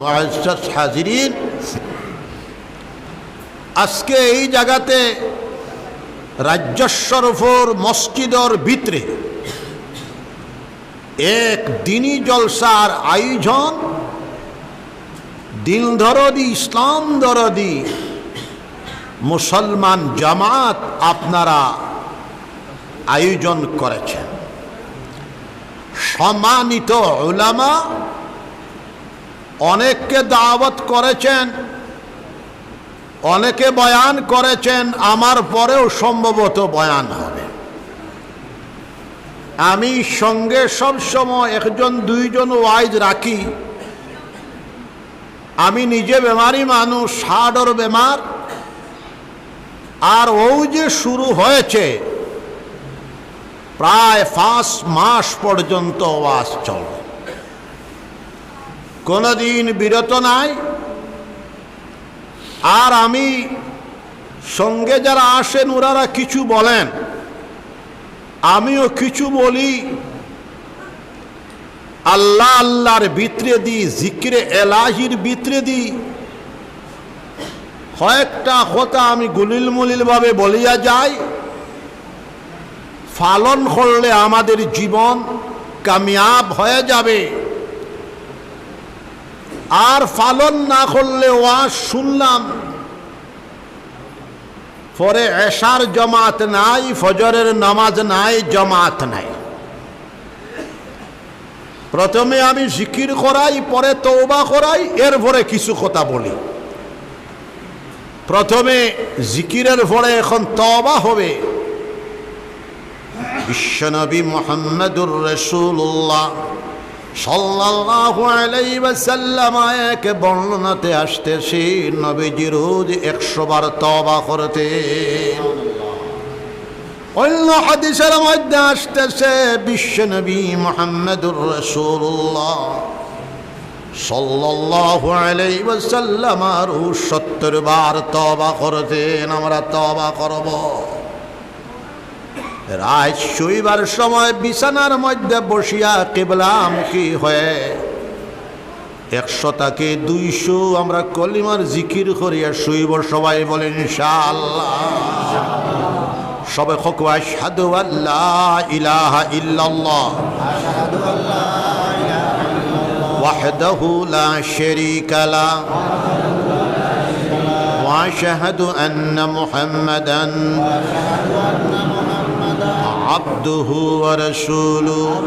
মুআজ্জাজ হাজিরিন, আজকে এই জায়গাতে রাজ্য শরফর মসজিদর ভিতরে এক দিনী জলসার আয়োজন দিন দরদি ইসলাম দরদি মুসলমান জামাত আপনারা আয়োজন করেছেন। সম্মানিত উলামা অনেককে দাওয়াত করেছেন, অনেকে বয়ান করেছেন, আমার পরেও সম্ভবত বয়ান হবে। আমি সঙ্গে সব সময় একজন দুইজন ওয়াইজ রাখি। আমি নিজে বেমারি মানুষ, হার্টর বেমার, আর ও যে শুরু হয়েছে প্রায় 5 মাস পর্যন্ত ওয়াজ চলবে, কোনদিন বিরত নাই। আর আমি সঙ্গে যারা আসেন ওনারা কিছু বলেন, আমিও কিছু বলি। আল্লাহ আল্লাহর ভিতরে দিই, জিকিরে এলাহির ভিতরে দিই। কয়েকটা কথা আমি গুলিল মুলিল ভাবে বলিয়া যাই, পালন করলে আমাদের জীবন কামিয়াব হয়ে যাবে। আর পালন না করলে ওয়াজ শুনলাম, পরে এশার জামাত নাই, ফজরের নামাজ নাই, জামাত নাই। প্রথমে আমি জিকির করাই, পরে তওবা করাই, এরপরে কিছু কথা বলি। প্রথমে জিকিরের পরে এখন তওবা হবে। বিশ্বনবী মুহাম্মদুর রাসূলুল্লাহ সাল্লাল্লাহু আলাইহি ওয়াসাল্লাম এক বর্ণনাতে আসতেছে নবীজি রোজ 100 বার তওবা করতেন। অন্য হাদিসের মধ্যে আসতেছে বিশ্বনবী মুহাম্মদুর রাসূলুল্লাহ সাল্লাল্লাহু আলাইহি ওয়াসাল্লাম রোজ 70 বার তওবা করতেন। আমরা তওবা করব। রাত শুইবার সময় বিছানার মধ্যে বসিয়া কিবলামুখী হয়ে 100 থেকে 200 আমরা কলিমার জিকির করিয়া শুইব। সবাই বলেন ইনশাআল্লাহ। সবাই হোক আশহাদু আল্লা ইলাহা ইল্লাল্লাহ ওয়াহদাহু লা শারীকা লাহ ওয়া আশহাদু আন্না মুহাম্মাদান আবদুহু ওয়া রাসূলুহু।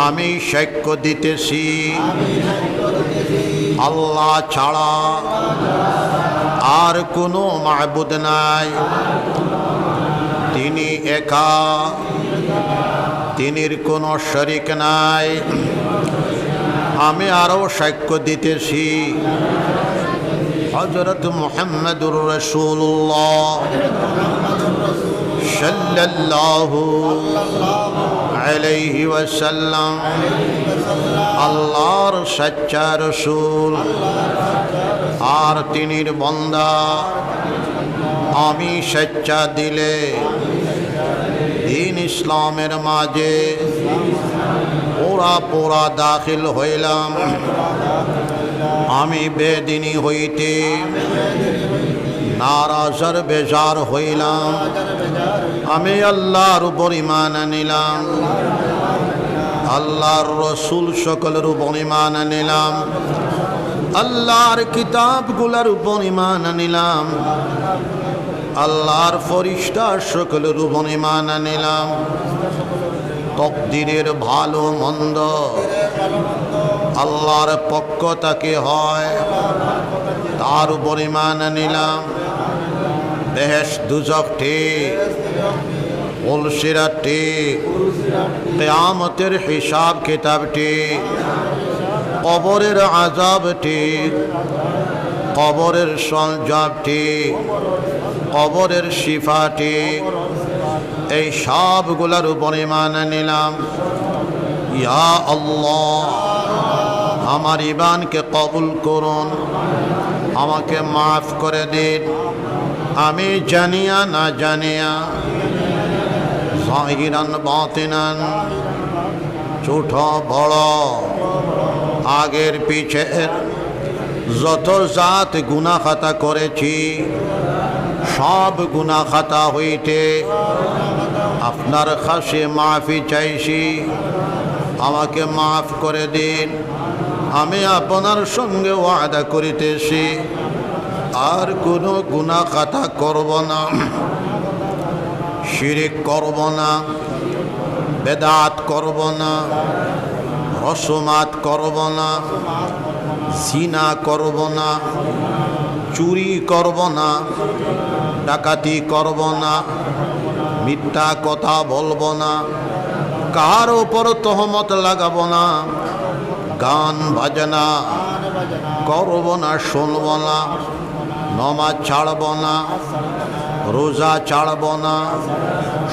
আমি সাক্ষ্য দিতেছি আল্লাহ ছাড়া আর কোনো মাবুদ নাই, তিনি একা, তিনির কোনো শরীক নাই। আমি আরও সাক্ষ্য দিতেছি হযরত মুহাম্মদুর রাসূলুল্লাহ সাল্লাল্লাহু আলাইহি ওয়াসাল্লাম আল্লাহর সচ্চা রাসূল আর তিনির বান্দা। আমি সচ্চা দিলে দ্বীন ইসলামের মাঝে পুরা দাখিল হইলাম। আমি বেদিনী হইতে নারাজর বেজার হইলাম। আমি আল্লাহর উপর ঈমান আনিলাম, আল্লাহর রসুল সকলের উপর ঈমান আনিলাম, আল্লাহর কিতাবগুলোর উপর ঈমান আনিলাম, আল্লাহর ফেরেশতা সকলের উপর ঈমান আনিলাম। তকদিরের ভালো মন্দ আল্লাহর পক্ষ থেকে হয়, তার উপর ঈমান আনিলাম। বেহেশত দুজখ ঠিক, উলসিরাত ঠিক, কিয়ামতের হিসাব কিতাব ঠিক, কবরের আযাব ঠিক, কবরের সঞ্জব ঠিক, কবরের শিফা ঠিক, এই সবগুলোর উপর ঈমান আনিলাম। ইয়া আল্লাহ, আমার ঈমানকে কবুল করুন, আমাকে মাফ করে দিন। আমি জানিয়া না জানিয়া, জাহিরান বাতিনান, ছোট বড় আগের পিছের যত জাত গুনাহ খাতা করেছি সব গুনাহ খাতা হইতে আপনার কাছে মাফি চাইছি, আমাকে মাফ করে দিন। আমি আপনার সঙ্গে ওয়াদা করিতেছি আর কোনো গুনাহ খাতা করব না, শিরিক করব না, বেদাত করব না, রসমাত করব না, জিনা করব না, চুরি করব না, ডাকাতি করব না, মিথ্যা কথা বলবো না, কার উপর তহমত লাগাবো না, গান বাজনা করব না, শুনব না, নমাজ ছাড়ব না, রোজা ছাড়ব না,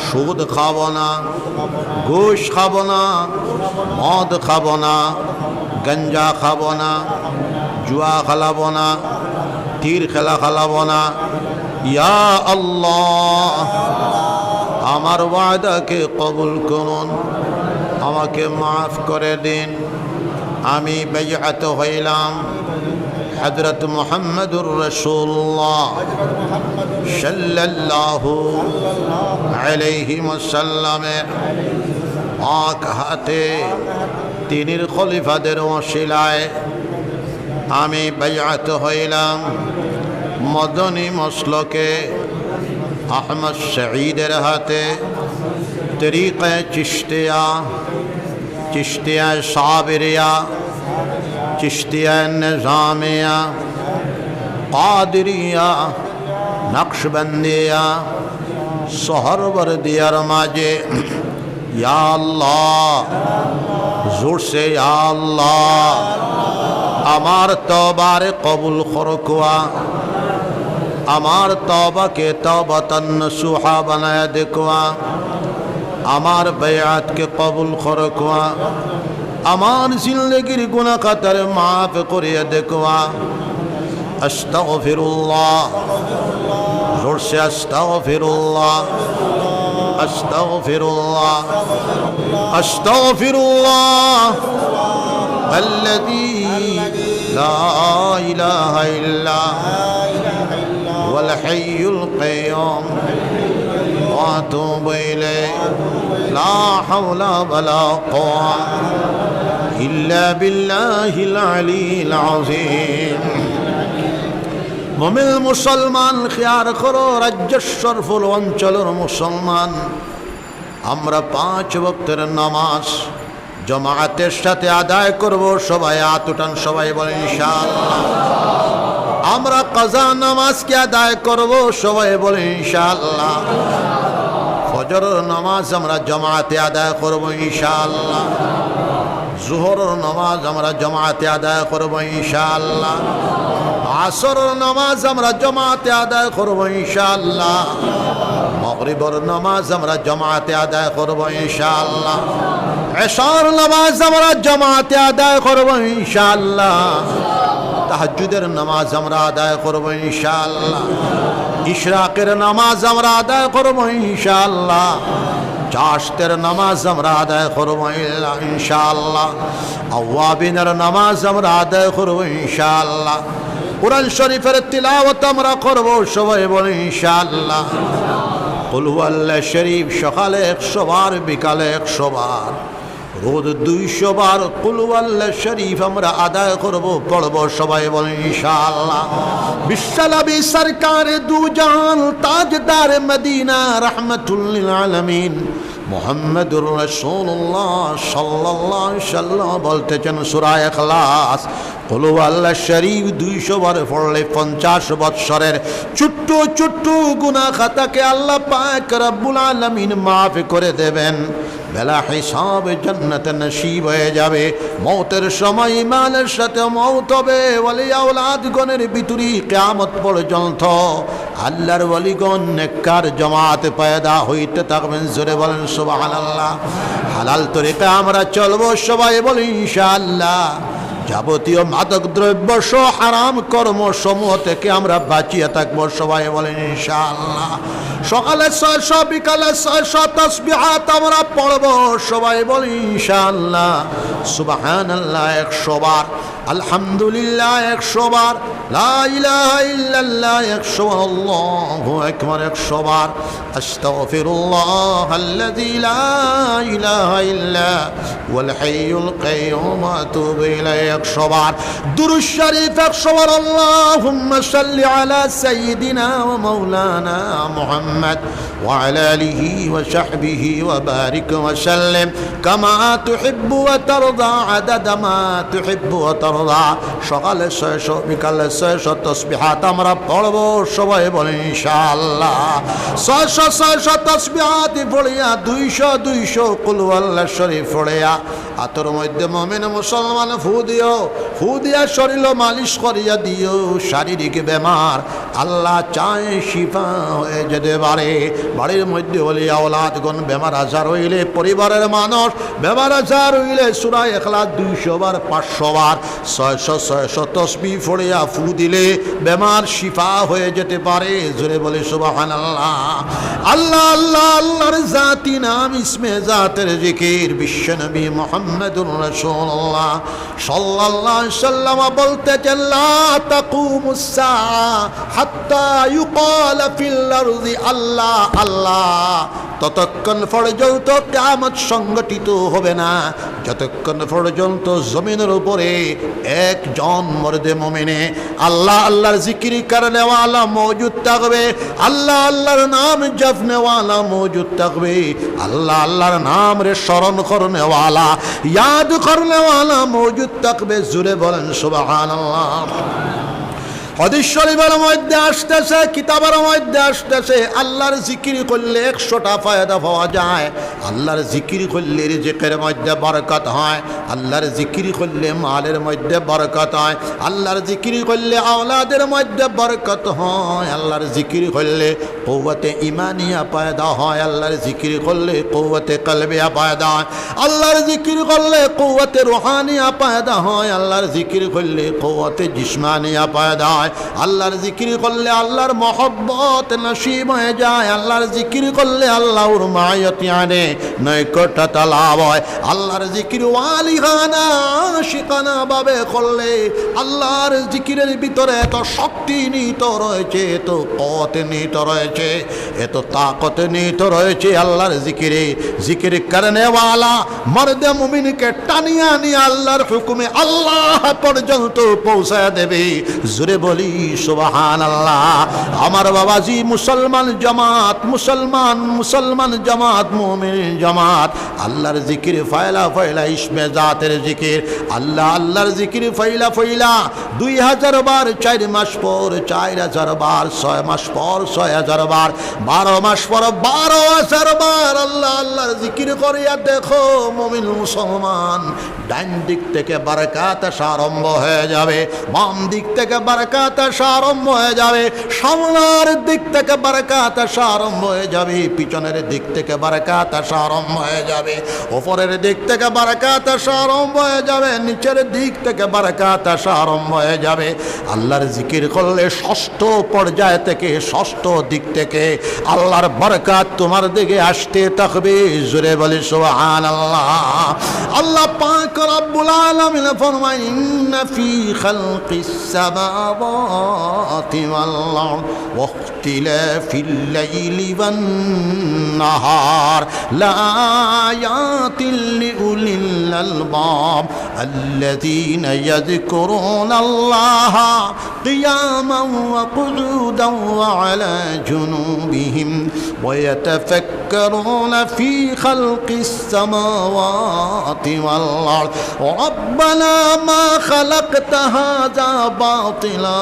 সুদ খাব না, ঘুষ খাব না, মদ খাব না, গঞ্জা খাব না, জুয়া খেলাব না, তীর খেলা খেলাব না। ইয়া আল্লাহ, আমার ওয়াদাকে কবুল করুন, আমাকে মাফ করে দিন। আমি বাইআত হইলাম হযরত মুহাম্মদুর রাসূলুল্লাহ সাল্লাল্লাহু আলাইহি ওয়াসাল্লামের পাক হাতে তিনির খলিফাদের ওসিলায় আমি বাইআত হইলাম মদনী মসলকে ahmad-sayyed হাতে তরিকা চিশতিয়া, চিশতিয়া সাবিরিয়া, চিশতিয়া নিজামিয়া, কাদরিয়া, নকশবন্দিয়া, সোহরবর্দিয়ার মাঝে ইয়া আল্লাহ, জোর সে ইয়া আল্লাহ, আমার তওবারে কবুল করকুয়া, আমার তওবাকে তওবাতান নসুহা বানায়া দেখুয়া, আমার বেয়াতকে কবুল করকুয়া, আমার জিন্দগির গুনাহ খাতারে মাফ করিয়া দেখুয়া। আস্তাগফিরুল্লাহ, জোর সে আস্তাগফিরুল্লাহ, আস্তাগফিরুল্লাহ, আস্তাগফিরুল্লাহ الذي لا إله إلا هو الحي القيوم وأتوب إليه لا حول ولا قوة إلا بالله العلي العظيم মোমিন মুসলমান খেয়াল করো, রাজ্যেশ্বর ফুল অঞ্চলের মুসলমান আমরা 5 ওয়াক্তের নামাজ জামাতের সাথে আদায় করব। সবাই হাত উঠান, সবাই বলেন ইনশাআল্লাহ। আমরা কাজা নামাজকে আদায় করব, সবাই বলেন ইনশাআল্লাহ। ফজরের নামাজ আমরা জামাতে আদায় করব ইনশাআল্লাহ। জোহরের নামাজ আমরা জামাতে আদায় করব ইনশাআল্লাহ। আসরের নামাজ আমরা জামাতে আদায় করব ইনশাআল্লাহ। মাগরিবের নামাজ আমরা জামাতে আদায় করব ইনশাআল্লাহ। এশার নামাজ আমরা জামাতে আদায় করব ইনশাআল্লাহ। তাহাজ্জুদের নামাজ আমরা আদায় করব ইনশাআল্লাহ। ইশরাকের নামাজ আমরা আদায় করব ইনশাআল্লাহ। চাশতের নামাজ আমরা আদায় করব ইনশাআল্লাহ। আওয়াবিনের নামাজ আমরা আদায় করব ইনশাআল্লাহ। কুরআন শরীফের তিলাওয়াত আমরা করব, সবাই বলে ইনশাআল্লাহ। কুল হুয়াল্লাহ শরীফ সকালে 100 বার, বিকালে 100 বার, রোজ 200 বার কুল হুয়াল্লাহ শরীফ আমরা আদায় করব, পড়ব, সবাই বলে ইনশাআল্লাহ। বিশ্বনবী সরকার দু জাহান তাজদার মদিনা রহমাতুল লিল আলামিন মুহাম্মদুর রাসূলুল্লাহ সাল্লাল্লাহু আলাইহি ওয়াসাল্লাম বলতেছেন সূরা ইখলাস কুল হুয়াল্লাহ শরীফ 200 বার পড়লে 50 বৎসরের ছোট্ট ছোট্ট গুনাহ খাতাকে আল্লাহ পাক রব্বুল আলামিন মাফ করে দেবেন। বেলা হিসাব জান্নাতে নসিব হয়ে যাবে। মৌতের সময় ইমানের সাথে মৌত হবে। ওয়ালি আওলাদগণের ভিতরে কিয়ামত পর্যন্ত আল্লাহর ওয়ালিগণ নেককার জামাত পয়দা হইতে থাকবেন। জোরে বলেন সুবহানাল্লাহ। হালাল তরিকা আমরা চলবো, সবাই বলি ইনশাআল্লাহ। যাবতীয় মাদক দ্রব্য সহ হারাম কর্ম সমূহ থেকে আমরা বাঁচিয়ে থাকবো। সবাই বলেন ইনশাআল্লাহ। সকালে 600 বিকালে 600 তাসবিহাত আমরা পড়বো। সবাই বলি ইনশাআল্লাহ। সুবহানাল্লাহ 100 বার, আলহামদুলিল্লাহ 100 বার, লা ইলাহা ইল্লাল্লাহ 100 বার, আল্লাহু আকবার 100 বার, আস্তাগফিরুল্লাহাল্লাযী লা ইলাহা ইল্লা ওয়াল হাইয়ুল কাইয়্যুম ওয়া আতুবু ইলাইহি 100 বার, দুরূদ শরীফ 100 বার, আল্লাহুম্মা সাল্লি আলা সাইয়্যিদিনা ওয়া মাওলানা মুহাম্মদ ওয়া আলা আলিহি ওয়া সাহবিহি ওয়া বারিক ওয়া সাল্লিম কামা তুহিব্বু ওয়া তারদা আদাদা মা তুহিব্বু ওয়া তারদা। সকালে 600 বিকালে 600 তাসবিহাত আমরা পড়বো। সবাই বলেন ইনশাআল্লাহ। 600 তাসবিহাত পড়িয়া 200 কুল আল্লাহ শরীফ পড়িয়া আতর মধ্যে মুমিন মুসলমান ফু দিয়া শরীর মালিশ করিয়া দিও। শারীরিক বেমার আল্লাহ চায় শিফা হয়ে যেতে পারে। বাড়ির মধ্যে হলে আওলাদগণ বেমার আজার হইলে, পরিবারের মানুষ বেমার আজার হইলে সূরা ইখলাস 200 বার 500 বার 600 তাসবিহ পড়িয়া ফু দিলে বেমার শিফা হয়ে যেতে পারে। জোরে বলে সুবহানাল্লাহ। আল্লাহ আল্লাহ আল্লাহর জাতি নাম ইসমে জাতের জিকির। বিশ্বনবী মুহাম্মদুর রাসূলুল্লাহ সাল্লাল্লাহু আলাইহি ওয়াসাল্লাম বলতেছেন, লা তাকুমুস সাআ হাত্তা ইউকাল ফিল আরদি আল্লাহ আল্লাহ। ততক্ষণ পর্যন্ত কিয়ামত সংগঠিত হবে না যতক্ষণ পর্যন্ত জমিনের উপরে একজন মর্দে মুমিনে আল্লাহ আল্লাহর জিকির করনে ওয়ালা মौजूद থাকবে, আল্লাহ আল্লাহর নাম জপনে ওয়ালা মौजूद থাকবে, আল্লাহ আল্লাহর নাম রে স্মরণ করনে ওয়ালা, याद করনে ওয়ালা मौजूद থাকবে। জোরে বলেন সুবহানাল্লাহ। হাদিস শরীফের মধ্যে আসতেছে, কিতাবের মধ্যে আসতেছে, আল্লাহর জিকির করলে 100টা ফায়দা পাওয়া যায়। আল্লাহর জিকির করলে রিজিকের মধ্যে বরকত হয়, আল্লাহর জিকির করলে মালের মধ্যে বরকত হয়, আল্লাহর জিকির করলে আওলাদের মধ্যে বরকত হয়, আল্লাহর জিকির করলে কুওয়াতে ঈমানিয়া পয়দা হয়, আল্লাহর জিকির করলে কুওয়াতে কলবিয়া পয়দা হয়, আল্লাহর জিকির করলে কুওয়াতে রুহানিয়া পয়দা হয়, আল্লাহর জিকির করলে কুওয়াতে জিসমানিয়া পয়দা হয়, আল্লাহর জিকির করলে আল্লাহর মহব্বত নসিব হয়ে যায়, আল্লাহর জিকির করলে আল্লাহর মায়াত আনে নৈকট্যতা লাভ হয়, আল্লাহর জিকির ওয়ালিহানা আশিকানা ভাবে করলে আল্লাহর জিকিরের ভিতরে এত শক্তি নিহিত রয়েছে, এত কত নিহিত রয়েছে, এত তাকত নিহিত রয়েছে আল্লাহর জিকিরে। জিকির করনে ওয়ালা মর্দে মুমিনকে টানিয়া নিয়ে আল্লাহর হুকুমে আল্লাহ পর্যন্ত পৌঁছায় দেবে। জোরে বলি সুবহানাল্লাহ। আমার বাবাজি মুসলমান জামাত, মুসলমান জামাত, মুমিন জামাত, আল্লাহর জিকির ফায়লা ফায়লা ইসমে জাতের জিকির, আল্লাহ আল্লাহর জিকির ফায়লা ফায়লা 2000 বার 4 মাস পর 4000 বার, 6 মাস পর 6000 বার, 12 মাস পর 12000 বার আল্লাহ আল্লাহর জিকির করিয়া দেখো মুমিন মুসলমান, ডান দিক থেকে বরকত আসা আরম্ভ হয়ে যাবে, বাম দিক থেকে বরকত আসা আরম্ভ হয়ে যাবে, সামনের দিক থেকে বরকত আসা আরম্ভ হয়ে যাবে, পিছনের দিক থেকে বরকত আসা আরম্ভ হয়ে যাবে, উপরের দিক থেকে বরকত আসা আরম্ভ হয়ে যাবে, নিচের দিক থেকে বরকত আসা আরম্ভ হয়ে যাবে। আল্লাহর জিকির করলে ষষ্ঠ পর্যায় থেকে, ষষ্ঠ দিক থেকে আল্লাহর বরকত তোমার দিকে আসতে থাকবে। জোরে বলি সুবহানাল্লাহ। আল্লাহ পাক রব্বুল আলামিন ফরমায়, ইন্না ফি খালকিস সামাওয়াতি ওয়াল আরদ ওয়া ইখতিলাফিল লাইলি ওয়ান নাহার লাআয়াতিল লিউলিল আলবাব আল্লাযীনা ইয়াযকুরুনাল্লাহা কিয়ামান ওয়া কুউদান ওয়া আলা জুনুবিহিম ওয়া ইয়াতাফাক্কারুনা ফি খালকিস সামাওয়াতি ওয়াল আরদ রব্বানা মা খালাকতা হাযা বাতিলা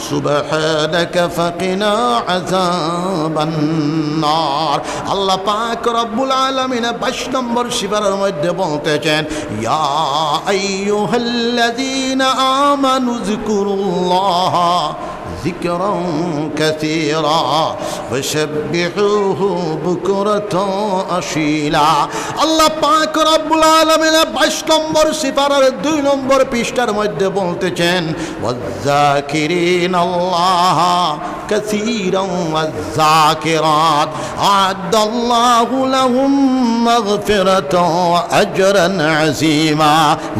সুবহানাকা ফাকিনা আযাবান নার। আল্লাহ পাক রব্বুল আলামিন 22 নম্বর সূরার মধ্যে বলতেছেন, ইয়া আইয়ুহাল্লাযীনা আমানু যিকুরুল্লাহা ذكرا كثيرا وسبحوه بكرة أصيلا আল্লাহ পাক রব্বুল আলামিন 22 নম্বর সিফারের 2 নম্বর পৃষ্ঠার মধ্যে বলতেছেন ওয়াজ্জাকিরিন আল্লাহ কাসীরান ওয়াজ্জাকিরাত আ'আদাল্লাহু লাহুম মাগফিরাতান ওয়া আজরান আযীমা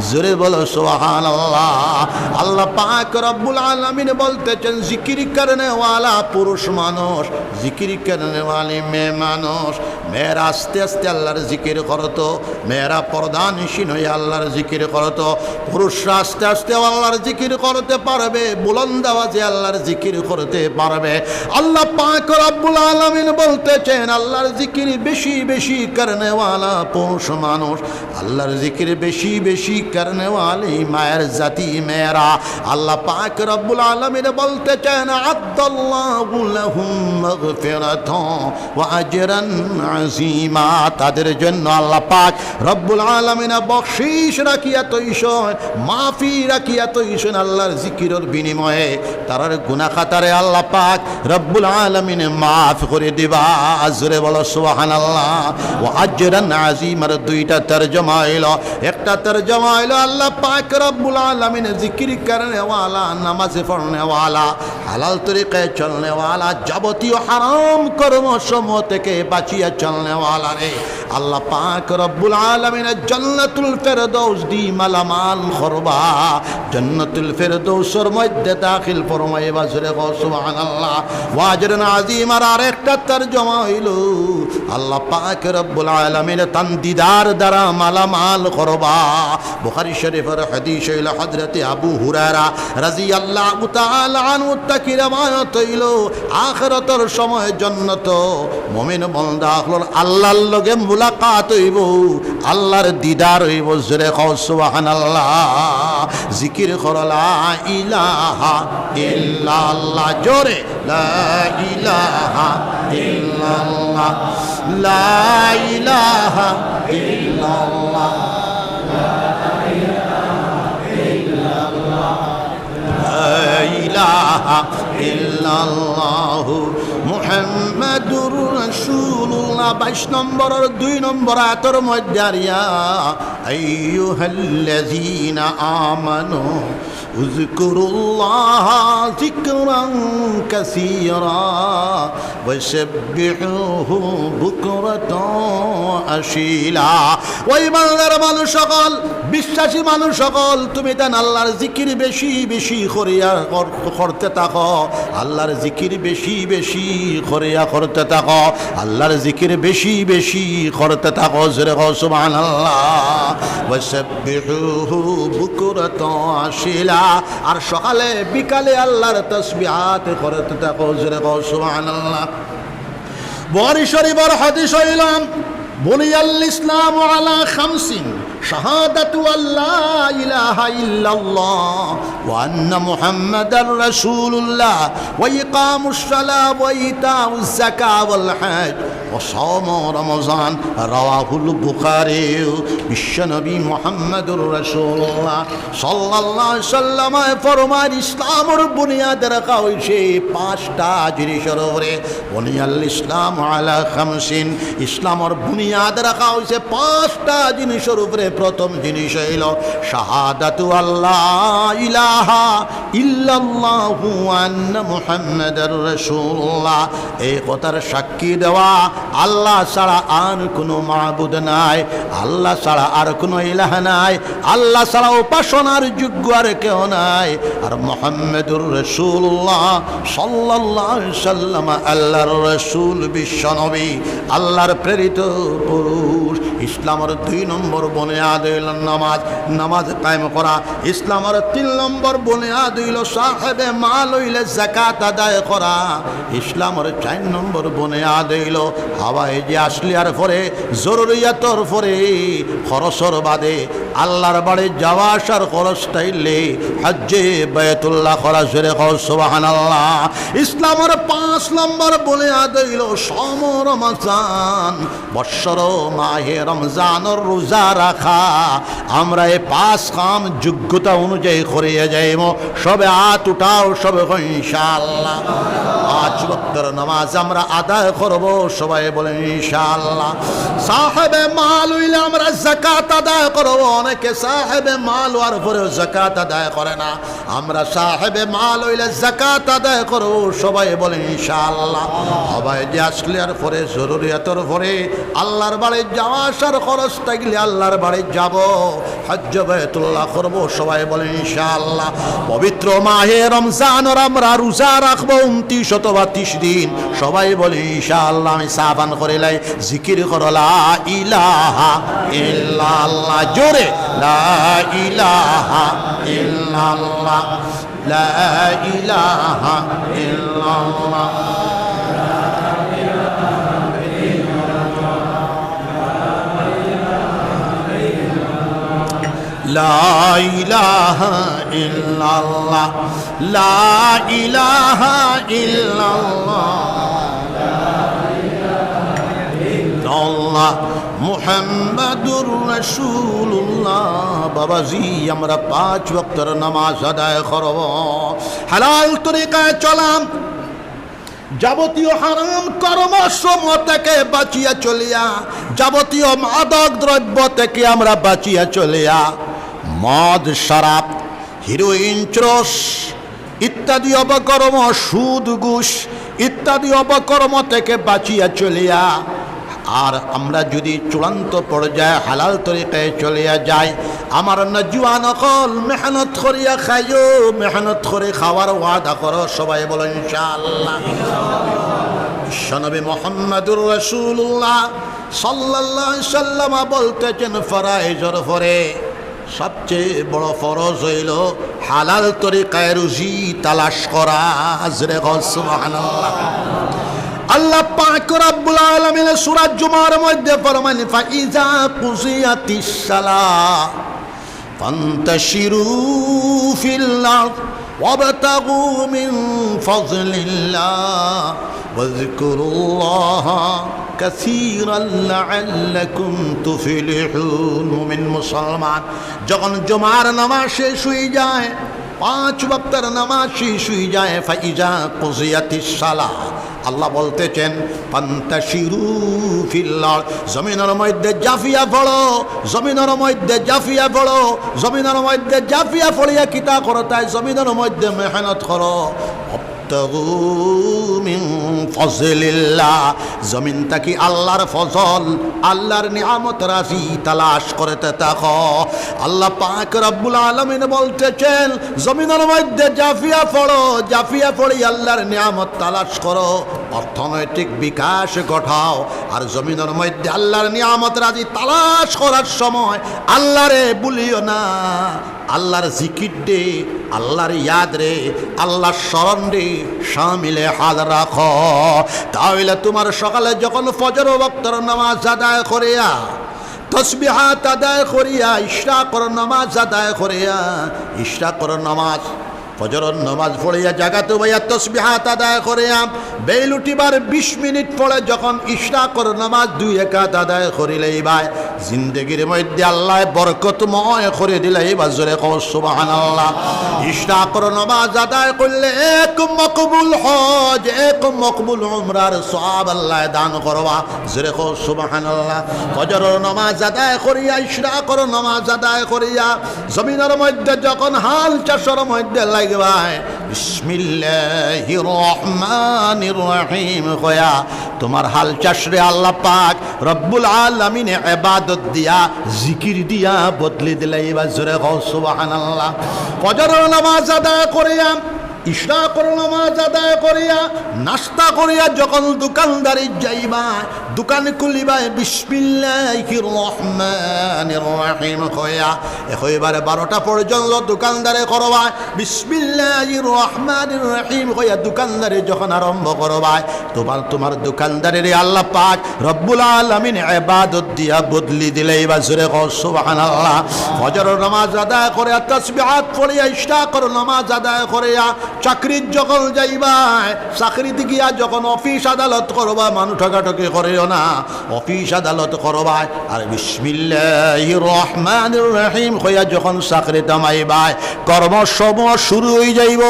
জোরে বলো সুবহানাল্লাহ আল্লাহ পাক রব্বুল আলামিন বলতেছেন জিকির করনে ওয়ালা পুরুষ মানুষ জিকির করনে ওয়ালি মেয়ে মানুষ মেয়েরা আস্তে আস্তে আল্লাহর জিকির করতো মেয়েরা পর্দানিশীন হয়ে আল্লাহর জিকির করতো পুরুষরা আস্তে আস্তে আল্লাহর জিকির করতে পারবে বুলন্দ আওয়াজে আল্লাহর জিকির করতে পারবে আল্লাহ পাক রব্বুল আলামিন বলতেছেন আল্লাহর জিকির বেশি বেশি করনে ওয়ালা পুরুষ মানুষ আল্লাহর জিকির বেশি বেশি করনে ওয়ালি মায়ের জাতি মেয়েরা আল্লাহ পাক রব্বুল আলামিন বলতেছেন আ'আদাল্লাহু লাহুম মাগফিরাতান ওয়া আজরান আযীমা তাদের জন্য আল্লাহ পাক রব্বুল আলামিন বখশিশ রাখিয়া তৈশন মাফি রাখিয়া তৈশন আল্লাহর জিকিরের বিনিময়ে তার গুনাহ খাতারে আল্লাহ পাক রব্বুল আলামিন মাফ করে দিবা জোরে বলো সুবহানাল্লাহ ওয়া আজরান আযীমার দুইটা তরজমা হলো একটা তরজমা হলো আল্লাহ পাক রব্বুল আলামিন জিকির করনে ওয়ালা নামাজ পড়নে ওয়ালা হালাল তরিকায় চলনে ওয়ালা যাবতীয় হারাম কর্মসমূহ থেকে বাঁচিয়ে চলনে ওয়ালা রে আল্লাহ পাক রব্বুল আলামিন জান্নাতুল ফেরদৌস দি মালামাল করবা জান্নাতুল ফেরদৌসের মধ্যে দাখিল ফরমাইবা জোরে সুবহানাল্লাহ ওয়া আজরুন আযীম আর আরেকটা তরজমা হইল আল্লাহ পাক রব্বুল আলামিন তান দিদার দ্বারা মালামাল করবা বুখারী শরীফের হাদিস হইল হযরত আবু হুরায়রা রাদিয়াল্লাহু তাআলা আনহু থেকে রওয়ায়াত হইল আখিরাতের সময় জান্নাত মুমিন বান্দা হল আল্লাহর লগে মুলাকাত হইব আল্লাহর দিদার হইব জোরে সুবহানাল্লাহ জিকির করো লা ইলাহা ইল্লাল্লাহ জোরে লা ইলাহা ইল্লাল্লাহ লা ইলাহা ইল্লাল্লাহ লা ইলাহা ইল্লাল্লাহ মুহাম্মাদুর রাসূলুল্লাহ 22 নম্বরের 2 নম্বর আয়াতের মধ্যে আরিয়া আইয়ুহাল্লাযীনা আমানু উযকুরুল্লাহ যিকরান কাসীরা ওয়াসাব্বিহুহু বুকরাতান আশীলা ওই বাংলার মানুষ সকল বিশ্বাসী মানুষ সকল তুমি দেন আল্লাহর জিকির বেশি বেশি করিয়া করতে থাকো আল্লাহর জিকির বেশি বেশি করিয়া করতে থাকো আল্লাহর জিকির বেশি বেশি করতে থাকো জোরে সুবহানাল্লাহ ওয়াসাব্বিহুহু বুকরাতান আশীলা আর সকালে বিকালে আল্লাহর তাসবিহাত করতে থাকো জোরে সুবহানাল্লাহ বুখারী শরীফের হাদিস হইলাম বুনিয়াল ইসলামু আলা খামসিন শাহাদাতু আল্লা ইলাহা ইল্লাল্লাহ ওয়া আন্না মুহাম্মাদার রাসূলুল্লাহ ওয়া ইকামুস সালাহ ওয়া ইতাউজ যাকাত ওয়াল হজ ওয়া সাওম রমজান রাওয়াহুল বুখারী বিশ্বনবী মুহাম্মাদুর রাসূলুল্লাহ সাল্লাল্লাহু আলাইহি সাল্লাম ফরমান ইসলামের বুনিয়াদ রাখা হইছে 5টা জিনিসের উপরে বুনিয়াল ইসলাম আলা খামসিন ইসলামের বুনিয়াদ রাখা হইছে 5টা জিনিসের উপরে প্রথম জিনিস হইল শাহাদাতু আল্লাহ ইলাহা ইল্লাল্লাহু ওয়া আন্না মুহাম্মাদার রাসূলুল্লাহ এই কথার সাক্ষী দেওয়া আল্লাহ ছাড়া আর কোনো মাবুদ নাই আল্লাহ ছাড়া আর কোনো ইলাহ নাই আল্লাহ ছাড়া উপাসনার যোগ্য আর কেউ নাই আর মুহাম্মাদুর রাসূলুল্লাহ সাল্লাল্লাহু আলাইহি সাল্লাম আল্লাহর রাসূল বিশ্বনবী আল্লাহর প্রেরিত পুরুষ ইসলামের 2 নম্বর বুনিয়াদ হইল নামাজ নামাজ কায়েম করা ইসলামের 3 নম্বর বুনিয়াদ হইল সাহেবে মাল হইলে যাকাত আদায় করা ইসলামের 4 নম্বর বুনিয়াদ হইল হাওয়ায় যে আসলে আর পরে জরুরিয়াতর পরে খরচর বাদে আল্লাহর বাড়ি যাওয়া আসার খরচ তাইলে হজ্জে বায়তুল্লাহ খরচ করে সুবহানাল্লাহ। ইসলামের 5 নম্বর বলে আদইল সম রমজান, বৎসর মাহে রমজানের রোজা রাখা। আমরা এই 5 কাম যোগ্যতা অনুযায়ী করিয়া যাইব। সবে হাত উঠাও, সবে ইনশাআল্লাহ। 5 ওয়াক্তের নামাজ আমরা আদায় করব, সবাই বলেন ইনশাআল্লাহ। সাহেবে মাল হইলে আমরা যাকাত আদায় করব। অনেকে সাহেবে মাল হওয়ার পরেও যাকাত আদায় করে না। আমরা সাহেবে মাল হইলে যাকাত আদায় করব, সবাই বলেন ইনশাআল্লাহ। সবাই যে আসলে আর পরে জরুরিয়াতের পরে আল্লাহর বাড়ি যাওয়া আসার খরচ থাকলে আল্লাহর বাড়ি যাব, হজ্জ বায়তুল্লাহ করব, সবাই বলেন ইনশাআল্লাহ। পবিত্র মাহে রমজানের আমরা রোজা রাখবো 29 অথবা 30 দিন, সবাই বলে ইনশাআল্লাহ। আমি সাবান করে লাই জিকির করো লা ইলাহা ইল্লাল্লাহ, জোরে লা ইলাহা ইল্লাল্লাহ, লা ইলাহা ইল্লাল্লাহ। লা ইলাহা ইল্লাল্লাহ, লা ইলাহা ইল্লাল্লাহ, মুহাম্মাদুর রাসূলুল্লাহ। বাবাজি আমরা 5 ওয়াক্তের নামাজ আদায় করব, হালাল তরিকায় চলাম, যাবতীয় হারাম কর্মসমূহ থেকে বাঁচিয়া চলিয়া, যাবতীয় মাদক দ্রব্য থেকে আমরা বাঁচিয়া চলিয়া, মদ শরাব হিরোইন চরস ইত্যাদি অপকর্ম, সুদ ঘুষ ইত্যাদি অপকর্ম থেকে বাঁচিয়া চলিয়া, আর আমরা যদি চূড়ান্ত পর্যায়ে হালাল তরিকায় চলিয়া যাই, আমার নজওয়ান অকল মেহনত করিয়া খাইও, মেহনত করে খাওয়ার ওয়াদা করো, সবাই বলো ইনশাআল্লাহ। বিশ্বনবী মুহাম্মদুর রাসূলুল্লাহ সাল্লাল্লাহু আলাইহি সাল্লাম বলতেছেন, ফরায়েজের পরে সবচেয়ে বড় ফরজ হইল হালাল তরিকায় রুজি তালাশ করা। জোরে বল সুবহানাল্লাহ। আল্লাহ পাক রব্বুল আলামিন সূরা জুমার মধ্যে ফরমান, ফাইজা কুজিয়াতিস সালাহ ফান্তাশিরু ফিল আরদ ওয়াবতাগু মিন ফাযলিল্লাহ ওয়াযকুরুল্লাহা কাসীরান লাআল্লাকুম তুফলিহুন। মুমিন মুসলমান যখন জুমার নামাজ শেষ হয়ে যায়, 5 ওয়াক্তের নামাজ শেষ হয়ে যায়, ফাইজা কুজিয়াতিস সালাহ, আল্লাহ বলতেছেন ফান্তাশিরু ফিল আরদ, জমিনের মধ্যে জাফিয়া পড়ো, জমিনের মধ্যে জাফিয়া পড়ো, জমিনের মধ্যে জাফিয়া পড়িয়া কিতা করো, তাই জমিনের মধ্যে মেহনত করো। মিন ফজলিল্লাহ, জমিন তাকি আল্লাহর ফজল, আল্লাহর নিয়ামত রাজি তালাশ করতে থাকো। আল্লাহ পাক রব্বুল আলামিন বলতেছেন, জমিনের মধ্যে জাফিয়া পড়ো, জাফিয়া পড়ি আল্লাহর নিয়ামত তালাশ করো, অর্থনৈতিক বিকাশ ঘটাও। আর জমিনের মধ্যে আল্লাহর নিয়ামত রাজি তালাশ করার সময় আল্লাহরে ভুলিও না, আল্লাহর জিকির দে, আল্লাহর ইয়াদ রে, আল্লাহর স্মরণ রে শামিলে হাল রাখো। তাহলে তোমার সকালে যখন ফজর ওয়াক্তের নামাজ আদায় করিয়া, তসবিহাত আদায় করিয়া, ইশরাকের নামাজ আদায় করিয়া, ইশরাকের নামাজ ফজরের নামাজ পড়িয়া জাগাতে ভাইয়া তসবিহাত আদায় করিয়া, বেল উঠিবার 20 মিনিট পরে যখন ইশরাকের নামাজ 2 রাকাত আদায় করিলেই ভাই জিন্দেগির মধ্যে আল্লাহ বরকতময় করে দিলেই বাজরে কও সুবহানাল্লাহ। ইশরাকের নামাজ আদায় করলে এক মকবুল হজ, এক মকবুল উমরার সওয়াব আল্লাহ দান করবা, জোরে কও সুবহানাল্লাহ। ফজরের নামাজ আদায় করিয়া, ইশরাকের নামাজ আদায় করিয়া, জমিনের মধ্যে যখন হাল চাষের মধ্যে লাগবাই, বিসমিল্লাহির রহমানির রহিম কয়া তোমার হাল চাষরে আল্লাহ পাক রব্বুল আলামিন ইবাদত দিয়া, জিকির দিয়া বদলে দিলাই। বা জোরে কও সুবহানাল্লাহ। ফজরের নামাজ আদায় করিয়া ইশরাকর নামাজ আদায় করিয়া নাস্তা করিয়া যখন দোকানদারি যাইবা, দোকান খুলিবা, বিসমিল্লাহির রহমানির রহিম কইয়া এবারে 12টা পর্যন্ত দোকানদারে করবা, বিসমিল্লাহির রহমানির রহিম কইয়া দোকানদারি যখন আরম্ভ করবা, তোমার দোকানদারের আল্লাহ পাক রব্বুল আলামিন ইবাদত দিয়া বদলি দিলেই বা জোরে কও সুবহানাল্লাহ। ফজরের নামাজ আদায় করে তাসবিহাত পড়িয়া ইশরাকর নামাজ আদায় করিয়া চাকরির যখন যাইবা, চাকরিতে গিয়া যখন অফিস আদালত করবা, মানুষ ঠকাঠকি করিও না, অফিস আদালত করবা আর বিসমিল্লাহির রহমানির রহিম কইয়া যখন চাকরি তামাইবা, কর্মসমূহ শুরু হয়ে যাইব,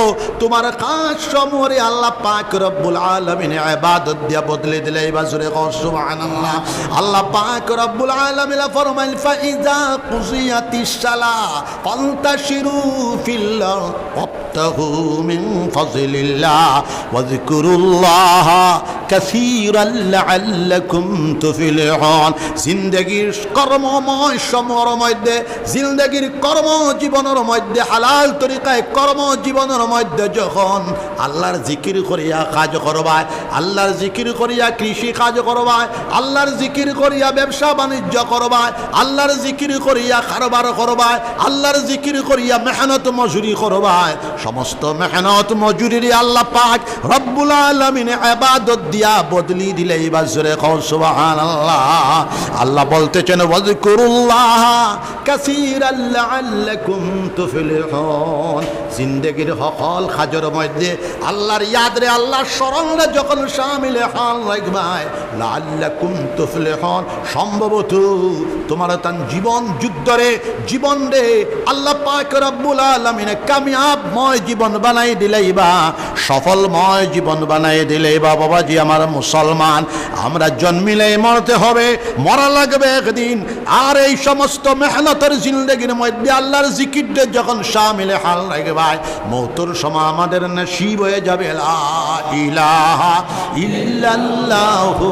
তোমার কাজ সমূহরে আল্লাহ পাক রব্বুল আলামিন ইবাদত দিয়া বদলে দিলেই বা জোরে কও সুবহানাল্লাহ। আল্লাহ পাক রব্বুল আলামিন ফরমাইল ফাইজা কুজিয়াতিস সালাহ ফান্তাশিরু ফিল্লাহ ওয়াবতাগু মিন ফাযলিল্লাহ ওয়াযকুরুল্লাহ কাসীরান লাআল্লাকুম তুফলিহুন। জিন্দেগীর কর্মময় সময়ের মধ্যে, জিন্দেগীর কর্মজীবনের মধ্যে, হালাল তরিকায় কর্মজীবনের মধ্যে যখন আল্লাহর জিকির করিয়া কাজ করবা, আল্লাহর জিকির করিয়া কৃষি কাজ করবা, আল্লাহর জিকির করিয়া ব্যবসা বাণিজ্য করবা, আল্লাহর জিকির করিয়া কারবার করবা, আল্লাহর জিকির করিয়া মেহনত মজুরি করবা, সমস্ত মেহনত মজুরির আল্লাহ পাক রব্বুল আলামিন ইবাদত দিয়া বদলি দিলেই বা জোরে কও সুবহানাল্লাহ। আল্লাহ বলতেছেন ওয়াজকুরুল্লাহ কাসীরান লাআল্লাকুম তুফলিহুন। জিন্দেগীর সকল কাজের মধ্যে আল্লাহর ইয়াদ রে, আল্লাহর স্মরণ রে যখন শামিল হাল রাখবাই, লাআল্লাকুম তুফলিহুন, সম্ভবত তোমার তান জীবন যুদ্ধরে, জীবন রে আল্লাহ পাক রব্বুল আলামিন কামিয়াবময় জীবন বানাই দিলেইবা, সফলময় জীবন বানাই দিলেইবা। বাবাজি আমার মুসলমান, আমরা জন্মিলেই মরতে হবে, মরা লাগবে একদিন। আর এই সমস্ত মেহনতের জিন্দেগির মধ্যে আল্লাহর জিকিরটা যখন শামিলে হাল রাখবাই, মৌতের সময় আমাদের নসিব হয়ে যাবে লা ইলাহা ইল্লাল্লাহু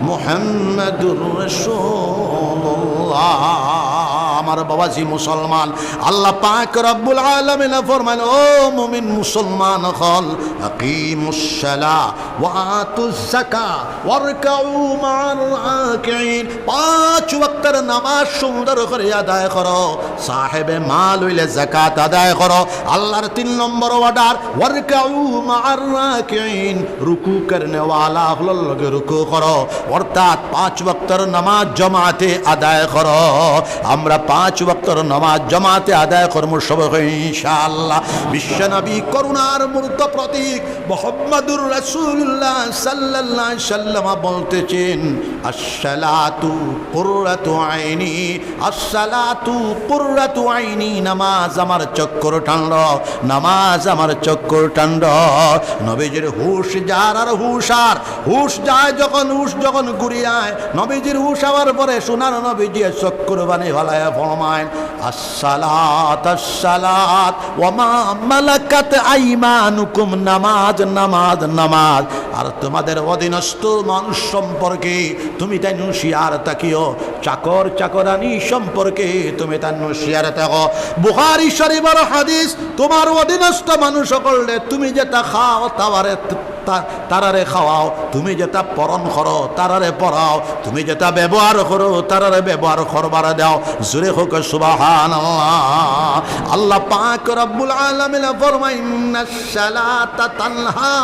মুহাম্মাদুর রাসূলুল্লাহ। আমার বাবাজি মুসলমান, আল্লাহ পাক রব্বুল আলামিন ফরমান, ও মুমিন মুসলমান হল, আকিমুস সালাহ ওয়া আতুজ যাকাত ওয়ারকাউ মা'আর রাকিঈন। 5 ওয়াক্তের নামাজ সুন্দর করে আদায় করো, সাহেবে মাল হইলে যাকাত আদায় করো। আল্লাহর 3 নম্বর অর্ডার, ওয়ারকাউ মা'আর রাকিঈন, রুকু করনে ওয়ালা হলর লগে রুকু করো, অর্থাৎ 5 ওয়াক্তের নামাজ জামাতে আদায় করো। আমরা 5 ওয়াক্তের নামাজ জামাতে আদায় করব সবাই ইনশাআল্লাহ। বিশ্বনবী করুণার মূর্ত প্রতীক মুহাম্মদুর রাসূলুল্লাহ সাল্লাল্লাহু আলাইহি সাল্লাম বলতেছেন, আস-সালাতু কুররাতু আইনি, আস-সালাতু কুররাতু আইনি, নামাজ আমার চক্কর ঠান্ডা, নামাজ আমার চক্কর ঠান্ডা। নবীজির হুশ যার আর হুশ যায় যখন, হুশ যখন ঘুরিয়ায়, নবীজির হুশ হওয়ার পরে সোনার নবীজি চক্কর বানি হলায় ফরমায়, আস-সালাত আস-সালাত ওয়া মা মালাকাত আইমানুকুম, নামাজ নামাজ নামাজ। আর তোমাদের অধীনস্থ মানুষ সম্পর্কে তুমি তাই হুঁশিয়ার থাকিও, চাকর চাকরানি সম্পর্কে তুমি তাই হুঁশিয়ার থাকো। বুখারী শরীফের হাদিস, তোমার অধীনস্থ মানুষ করলে তুমি যেটা খাও তারারে খাওয়াও, তুমি যেটা পরণ করো তারারে পড়াও, তুমি যেটা ব্যবহার করো তারারে ব্যবহার করবার দাও। জোরে হোক সুবহানাল্লাহ। আল্লাহ পাক রব্বুল আলামিন ফরমায়, ইন্নাস সালাতা তানহা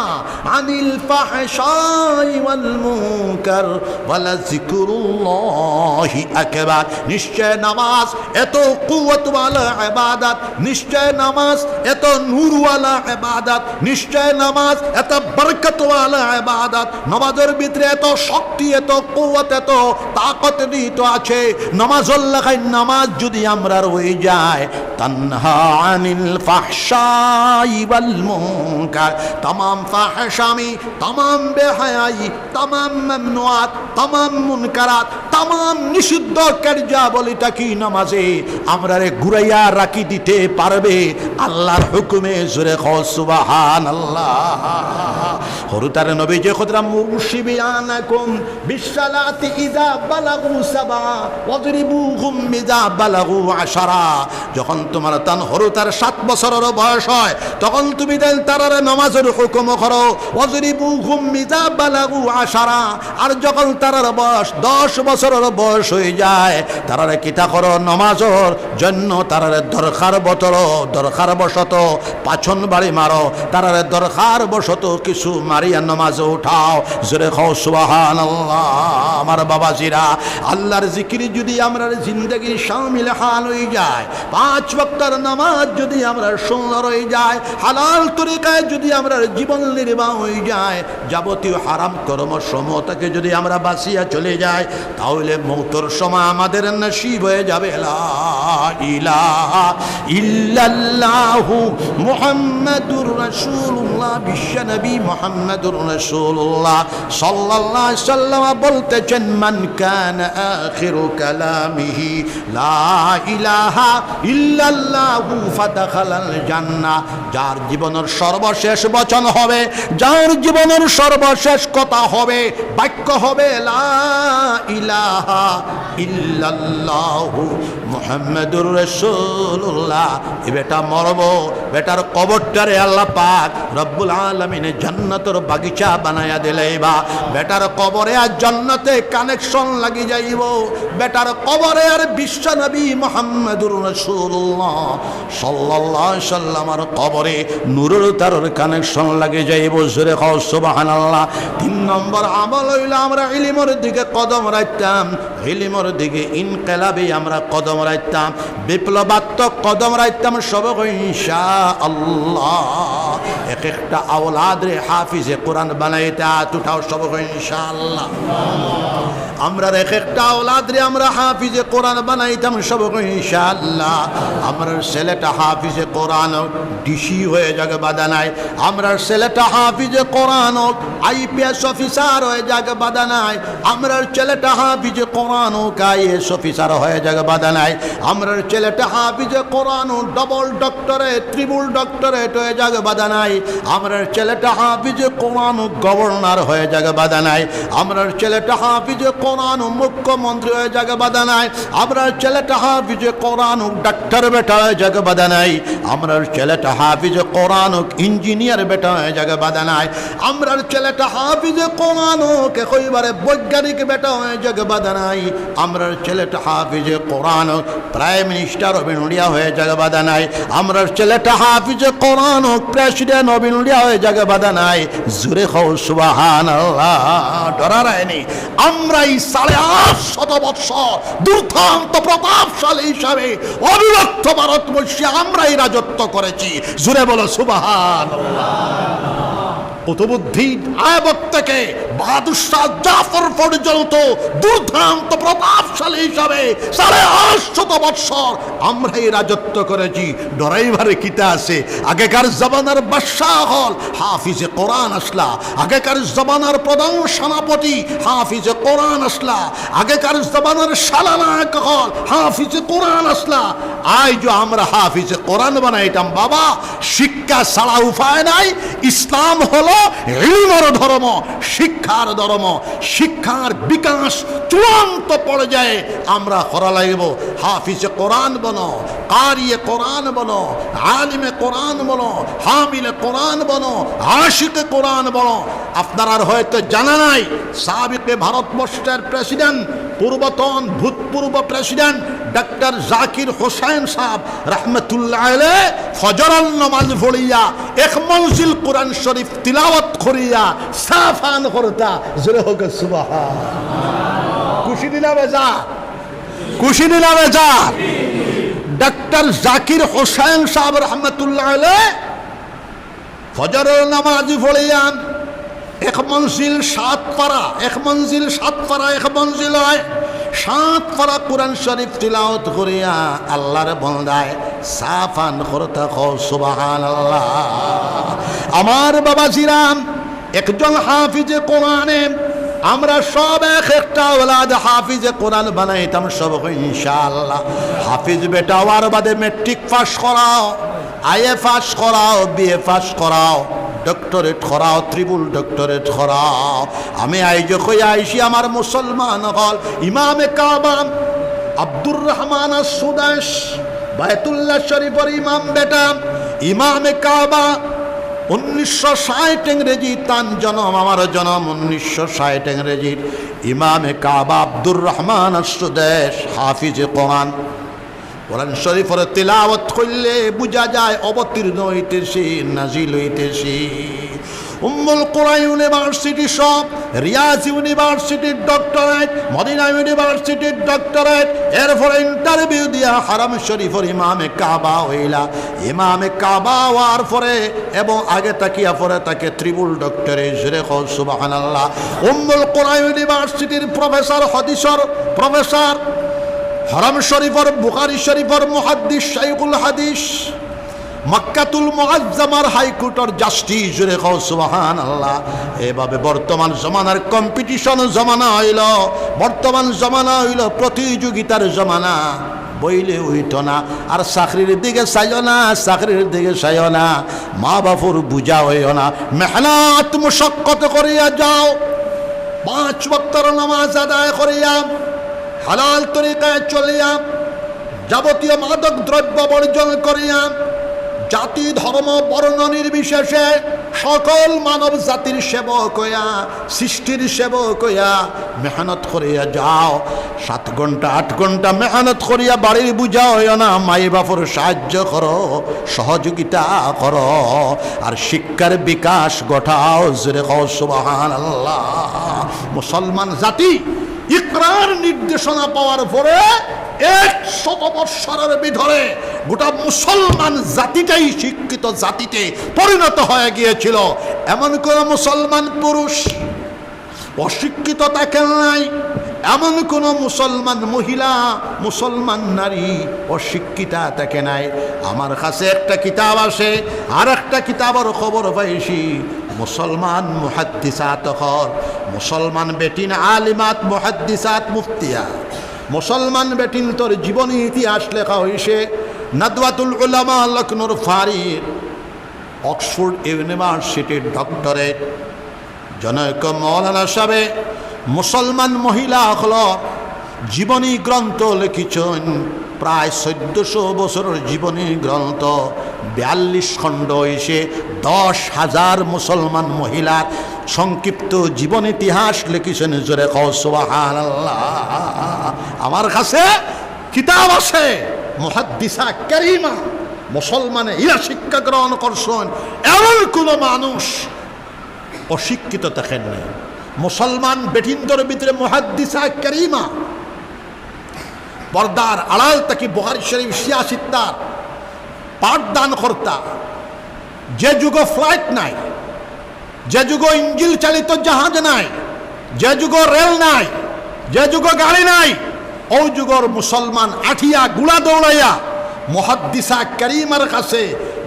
আনিল ফাহশাই ওয়াল মুনকার ওয়া লাযিকরুল্লাহি আকবার। নিশ্চয় নামাজ এত কুওয়াতওয়ালা ইবাদত, নিশ্চয় নামাজ এত নূরওয়ালা ইবাদত, নিশ্চয় নামাজ এত বরকতওয়ালা ইবাদত। নামাজের ভিতরে এত শক্তি, এত কুওয়াত, এত তাকত নিহিত আছে। নামাজ যদি আমরা রয়ে যায়, তানহা আনিল ফাহশাই ওয়াল মুনকার, तमाम ফাহশামি, तमाम বেহায়াই, तमाम মামনুআত, तमाम মুনকারাত, তাম নিষিদ্ধ কার্যাবলীটা কি নামাজে আমরা রে ঘুরাইয়া রাখি দিতে পারবে আল্লাহর হুকুমে? জোরে কও সুবহানাল্লাহ। হরুতার নবী যে খোদরা মুশিবিয়ানাকুম বিসসালাতি ইযা বালাগু সাবা ওয়াজরিবুহুম ইযা বালাগু আশারা। যখন তোমার তান হরুতার 7 বছরের বয়স হয় তখন তুমি দেন তারারে নামাজের হুকুম করো, ওয়াজরিবুহুম ইযা বালাগু আশারা। আর যখন তারার বয়স 10 বছরের বয়স হয়ে যায় তারারে কিতা করো? নামাজের জন্য তারারে দরকার বশত পাছন বাড়ি মারো, তারারে দরকার বশত কিছু মারিয়া নামাজে উঠাও। জোরে কও সুবহানাল্লাহ। আমার বাবাজিরা, আল্লাহর জিকির যদি আমরা জিন্দগির শামিল হাল হয়ে যায়, 5 ওয়াক্তের নামাজ যদি আমরা সুন্দর হয়ে যায়, হালাল তরিকায় যদি আমরা জীবন নির্বাহ হয়ে যায়, যাবতীয় হারাম কর্ম সমূহটাকে যদি আমরা বাঁচিয়া চলে যাই, তাহলে মৌতের সময় আমাদের নসিব হয়ে যাবে লা ইলাহা ইল্লাল্লাহু মুহাম্মাদুর রাসূলুল্লাহ। বিশ্বনবী মুহাম্মাদুর রাসূলুল্লাহ সাল্লাল্লাহু আলাইহি সাল্লাম বলতেছেন, মান কানা আখিরু কালামিহি লা ইলাহা ইল্লাল্লাহু ফাদাখালাল জান্নাহ। যার জীবনের সর্বশেষ বচন হবে, যার জীবনের সর্বশেষ কথা হবে, বাক্য হবে লা ইলাহা ইল্লাল্লাহু মুহাম্মাদুর রাসূলুল্লাহ, এ বেটা মরব, বেটার কবরটারে আল্লাহ পাক রব্বুল আলামিন জান্নাতের বাগিচা বানায়া দিলেইবা। বেটার কবরে আর জান্নাতে কানেকশন লাগি যাইব, বেটার কবরে আর বিশ্ব নবী মুহাম্মাদুর রাসূলুল্লাহ সাল্লাল্লাহু আলাইহি সাল্লামের কবরে নূরের তারের কানেকশন লাগে যাইব। জোরে কও সুবহানাল্লাহ। 3 নম্বর আমল হইল আমরা ইলমের দিকে কদম রাখতাম, ইলমের দিকে ইনকিলাবি আমরা কদম রাখতাম, বিপ্লবাত্মক কদম রাখতাম সব ইনশাআল্লাহ। এক একটা আওলাদ রে হাফিজে কোরআন বানাইতে উঠাও সব ইনশাআল্লাহ। আমরা এক একটা আওলাদ রে আমরা হাফিজে কোরআন বানাইতাম সব ইনশাআল্লাহ। আমরা ছেলেটা হাফিজে কোরআন ডিসি হয়ে যাবে বাধা নাই, আমরা ছেলেটা হাফিজে কোরআন আইপিএস অফিসার হয়ে যাবে বাধা নাই, আমরা ছেলেটা হাফিজে কোরআন আইএস অফিসার হয়ে যাবে বাধা নাই, আমরা ছেলেটা হাফিজে কোরআন ডবল ডক্টরেট ট্রিপল ডক্টরেট হয়ে যাবে বাধা নাই, আমরা ছেলেটা হাফিজে কোরআন গভর্নর হয়ে যাবে বাধা নাই, আমরা ছেলেটা হাফিজে কোরআন মুখ্যমন্ত্রী হয়ে যাবে বাধা নাই, আমরা ছেলেটা হাফিজে কোরআন ডাক্তার বেটা হয়ে যাবে বাধা নাই, আমরা ছেলেটা হাফিজে কোরআন ইঞ্জিনিয়ার বেটা হয়ে যাবে বাধা নাই, আমরা ছেলেটা হাফিজে কোরআন কে কইবারে বৈজ্ঞানিক বেটা হয়ে যাবে বাধা নাই, আমরা ছেলেটা হাফিজে কোরআন প্রাইম মিনিস্টার অফ ইন্ডিয়া হয়ে যাবে বাধা নাই, আমরা ছেলেটা হাফিজে কোরআন প্রেসিডেন্ট অফ ইন্ডিয়া হয়ে যাবে বাধা নাই। জোরে কও সুবহানাল্লাহ। ডরার আইনি আমরা এই 850 বৎসর দুর্দান্ত প্রতাপশালী হিসাবে অবিভক্ত ভারতবর্ষে আমরাই রাজত্ব করেছি। জোরে বলো সুবহানাল্লাহ। কুতুবুদ্দিন আইবক থেকে বাহাদুর শাহ জাফর পর্যন্ত দুর্দান্ত প্রতাপশালী হিসাবে 850 বৎসর আমরাই রাজত্ব করেছি। ডরাইভারে কিতা আছে? আগেকার জমানার বাদশাহ হল হাফিজে কোরআন আসলা, আগেকার জমানার প্রধান সেনাপতি হাফিজে কোরআন আসলা, আগেকার জমানার সালানায়ক হল হাফিজে কোরআন আসলা। আজ আমরা হাফিজে কোরআন বানাইতাম। বাবা, শিক্ষা ছাড়া উপায় নাই। ইসলাম হলো ইলমের ধর্ম, শিক্ষার ধর্ম। শিক্ষার বিকাশ চূড়ান্ত পর্যায়ে আমরা করা লাগব। হাফিজে কোরআন বনো, কারিয়ে কোরআন বনো, আলিমে কোরআন বনো, হামিলে কোরআন বনো, আশিকে কোরআন বনো। আপনারা হয়তো জানা নাই, সাবেকে ভারতবর্ষের প্রেসিডেন্ট, পূর্বতন ভূতপূর্ব প্রেসিডেন্ট ডক্টর জাকির হোসেন সাহেব রহমতুল্লাহ আলাইহি ফজরের নামাজ পড়িয়া 1 মঞ্জিল কোরআন শরীফ তিলাওয়াত করিয়া সাফান করতা। জোরে হোক সুবহানাল্লাহ। খুশি দিলা বেজা, খুশি দিলা বেজা। ডক্টর জাকির হোসেন সাহেব রহমতুল্লাহ আলাইহি ফজরের নামাজ পড়িয়া 1 মঞ্জিল 7 পারা, 1 মঞ্জিল 7 পারা, 1 মঞ্জিল হয় 7 পারা কোরআন শরীফ তিলাওয়াত করিয়া আল্লাহর বন্দায় সাফান করতা। সুবহানাল্লাহ। আমার বাবাজিরা, একজন হাফিজে কোরআনে আমরা সব এক একটা ওলাদ হাফিজে কোরআন বানাইতাম সবকে ইনশাআল্লাহ। হাফিজ বেটা হওয়ার বাদে মেট্রিক পাস করাও, আইএ পাস করাও, বিএ পাস করাও, ডক্টরেট করাও, ট্রিপল ডক্টরেট করাও। আমি আইজ কই আইসি আমার মুসলমান হল ইমামে কাবা আব্দুর রহমান সুদাস বায়তুল্লাহ শরীফের ইমাম বেটা ইমামে কাবা 1960 ইংরেজি তান জনম, আমার জনম 1960 ইংরেজির। ইমামে কাবা আব্দুর রহমান সুদাস হাফিজে কোরআন। কোরআন শরীফের তিলাওয়াত করলে বোঝা যায় অবতীর্ণ হইতেছি, নাজিল হইতেছি। উম্মুল কুরা ইউনিভার্সিটি সব, রিয়াজ ইউনিভার্সিটির ডক্টরেট, মদিনা ইউনিভার্সিটির ডক্টরেট, এরপরে ইন্টারভিউ দিয়া হারাম শরীফের ইমামে কাবা হইলা। ইমামে কাবা হওয়ার পরে এবং আগে তাকিয়া পরে তাকে ট্রিপল ডক্টরেট, রেখো সুবহানাল্লাহ। উম্মুল কুরা ইউনিভার্সিটির প্রফেসর, হাদিসের প্রফেসর, হারাম শরীফের বুখারী শরীফের মুহাদ্দিস, শাইখুল হাদিস, মক্কাতুল মুআজ্জামার হাইকোর্টের জাস্টিস, রেখো সুবহানাল্লাহ। এভাবে বর্তমান জমানার কম্পিটিশন জমানা হইল, বর্তমান জমানা হইল প্রতিযোগিতার জমানা। বইলে হইতো না আর চাকরির দিকে চাইও না, চাকরির দিকে চাইও না, মা বাপুর বুঝা হইও না। মেহনত মুশাক্কত করিয়া যাও, 5 ওয়াক্তের নামাজ আদায় করিয়া হালাল তরিকায় চলিয়া, যাবতীয় মাদক দ্রব্য বর্জন করিয়া, জাতি ধর্ম বর্ণ নির্বিশেষে সকল মানব জাতির সেবক হইয়া, সৃষ্টির সেবক হইয়া মেহনত করিয়া যাও। 7 ঘন্টা 8 ঘন্টা মেহনত করিয়া বাড়ির বুঝা হইয়া না, মাই বাপর সাহায্য করো, সহযোগিতা করো, আর শিক্ষার বিকাশ ঘটাও, জোরে কও সুবহানাল্লাহ। মুসলমান জাতি ইকরার নির্দেশনা পাওয়ার পরে 100 বৎসরের ভিতরে গোটা মুসলমান জাতিটাই শিক্ষিত জাতিতে পরিণত হয়ে গিয়েছিল। এমন কোন মুসলমান পুরুষ অশিক্ষিত থাকেন নাই, এমন কোন মুসলমান মহিলা, মুসলমান নারী অশিক্ষিতা থাকে নাই। আমার কাছে একটা কিতাব আছে, আর একটা কিতাবের খবর পাইছি, মুসলমান মুহাদ্দিসাত হল, মুসলমান বেটিন আলিমাত মুহাদ্দিসাত মুফতিয়া, মুসলমান বেটিন তোর জীবনী ইতিহাস লেখা হয়েছে। নাদওয়াতুল উলামা লখনৌর ফারিক, অক্সফোর্ড ইউনিভার্সিটির ডক্টরেট, জনৈক মৌলানা সাহেব মুসলমান মহিলা হল জীবনী গ্রন্থ লিখিছেন। প্রায় 1400 বছরের জীবনী গ্রন্থ, 42 খণ্ড হয়েছে। 10,000 মুসলমান মহিলার সংক্ষিপ্ত জীবন ইতিহাস লিখিছেন, জোরে কও সুবহানাল্লাহ। আমার কাছে কিতাব আছে, মুহাদ্দিসা কারিমা, মুসলমানে ইরা শিক্ষা গ্রহণ করছেন, এমন কোন মানুষ অশিক্ষিত থাকেন নাই। মুসলমান বেটিন্দর ভিতরে মুহাদ্দিসা কারিমা, পর্দার আড়াল তাকে বুখারী শরীফ সিয়াসিত্তার পাঠদান কর্তা। যে যুগ ফ্লাইট নাই, যে যুগ ইঞ্জিল চালিত জাহাজ নাই, যে যুগ রেল নাই, যে যুগ গাড়ি নাই, ওই যুগর মুসলমান আঠিয়া গুলা দৌড়াইয়া মুহাদ্দিসা কারিমার কাছে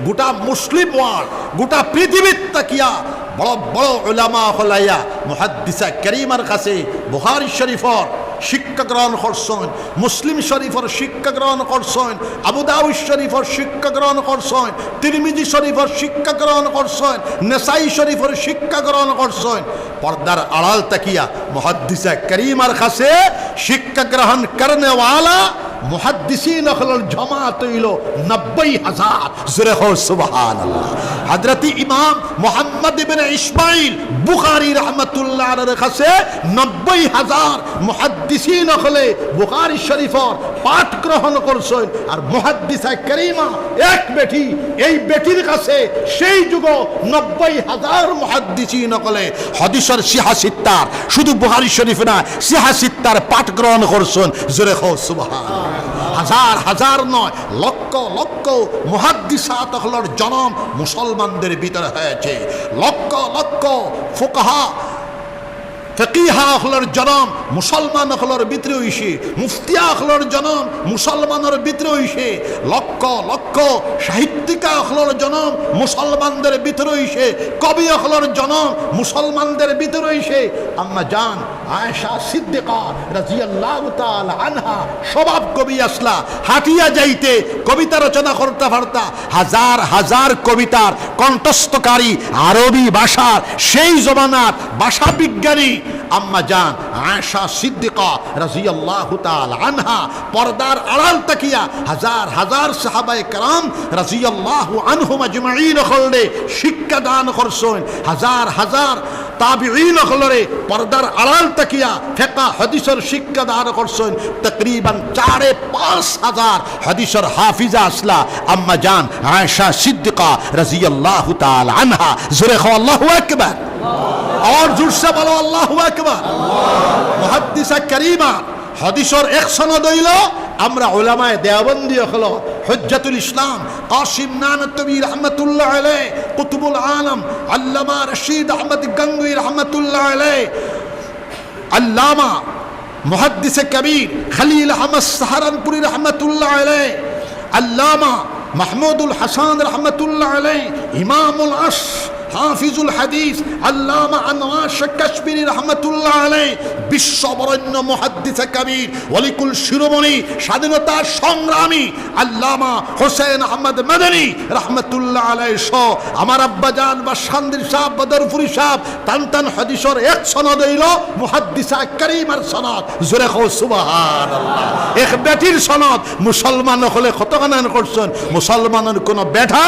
গোটা মুসলিম ওয়ার্ল্ড, গোটা পৃথিবীর তাকিয়া বড় বড় উলামা হলাইয়া মুহাদ্দিসা কারিমার কাছে বুখারী শরীফর শিক্ষা গ্রহণ করছেন, মুসলিম শরীফের শিক্ষা গ্রহণ করছেন, আবু দাউদ শরীফের শিক্ষা গ্রহণ করছেন, তিরমিজি শরীফের শিক্ষা গ্রহণ করছেন, নেসাই শরীফের শিক্ষা গ্রহণ করছেন। পর্দার আড়াল তাকিয়া মুহাদ্দিসা কারিমার কাছে শিক্ষা গ্রহণ করনে ওয়ালা মুহাদ্দিসিন হল জামাত হইল 90,000, জোরে কও সুবহানাল্লাহ। হযরত ইমাম মুহাম্মদ ইবনে ইসমাইল বুখারী রাহমাতুল্লাহ আলাইহির কাছে 90,000 মুহাদ্দিসিন হলে বুখারী শরীফের পাঠ গ্রহণ করছেন। আর মুহাদ্দিসা কারিমা এক বেটি, এই বেটির কাছে সেই যুগ 90,000 মুহাদ্দিসিন হলে হাদিসের সিহাসিত্তার, শুধু বুখারী শরীফ না, সিহাসিত্তার পাঠ গ্রহণ করছেন, জোরে কও সুবহানাল্লাহ। হাজার হাজার নয়, লক্ষ লক্ষ মুহাদ্দিসাত হলোর জন্ম মুসলমানদের ভিতরে হয়েছে। লক্ষ লক্ষ ফুকাহা ফকিহা হলর জনম মুসলমান হলর ভিতরে হইছে, মুফতিয়া হলর জনম মুসলমানের ভিতরে হইছে, লক্ষ লক্ষ সাহিত্যিকা হলর জনম মুসলমানদের ভিতরে হইছে, কবি হলর জনম মুসলমানদের ভিতরে হইছে। আম্মা জান আয়েশা সিদ্দিকা রাদিয়াল্লাহু তাআলা আনহা স্বভাব কবি আসলা, হাঁটিয়া যাইতে কবিতা রচনা করতে পারতা, হাজার হাজার কবিতার কণ্ঠস্থকারী আরবি ভাষার সেই জমানার ভাষা বিজ্ঞানী আম্মা জান আয়েশা সিদ্দিকা রাদিয়াল্লাহু তাআলা আনহা পর্দার আড়াল তাকিয়া হাজার হাজার সাহাবায়ে কেরাম রাদিয়াল্লাহু আনহুম আজমাইন হলরে শিক্ষা দান করছেন, হাজার হাজার তাবিঈন হলরে পর্দার আড়াল তাকিয়া ফিকহ হাদিসের শিক্ষা দান করছেন। তকরিবান ৪৫,০০০ হাদিসের হাফিজা আসলা আম্মা জান আয়েশা সিদ্দিকা রাদিয়াল্লাহু তাআলা আনহা। জোরে কও আল্লাহু আকবার, और जोर से बोलो अल्लाहु আকবার। মুহাদ্দিসা কারীমা হাদিসের এক সনদ হইল আমরা উলামায়ে দেওবন্দি হলো হুজ্জাতুল ইসলাম কাসিম নানতবী রাহমাতুল্লাহ আলাইহি, কুতুবুল আলম আল্লামা রশিদ আহমদ গঙ্গোই রাহমাতুল্লাহ আলাইহি, আল্লামা মুহাদ্দিসে কবীর খলিল আহমদ সাহারানপুরি রাহমাতুল্লাহ আলাইহি, আল্লামা মাহমুদুল হাসান রাহমাতুল্লাহ আলাইহি, ইমামুল আশ হাফিজুল হাদিস আল্লামা আনোয়ার শেখ কাশ্মীরি রাহমাতুল্লাহ আলাইহি, বিশ্ববরেণ্য মুহাদ্দিসে কবীর ওয়ালিকুল শিরোমণি স্বাধীনতা সংগ্রামী আল্লামা হোসেন আহমদ মাদানী রাহমাতুল্লাহ আলাইহি সহ আমার আব্বাজান বা শান্দির সাহেব বদরপুরি সাহেব টান হাদিসের এক সনদ হইল মুহাদ্দিসা কারীমার সনদ। জোরে কও সুবহানাল্লাহ। এক বেটির সনদ মুসলমান হলে কতখান করছেন, মুসলমানের কোন বেটা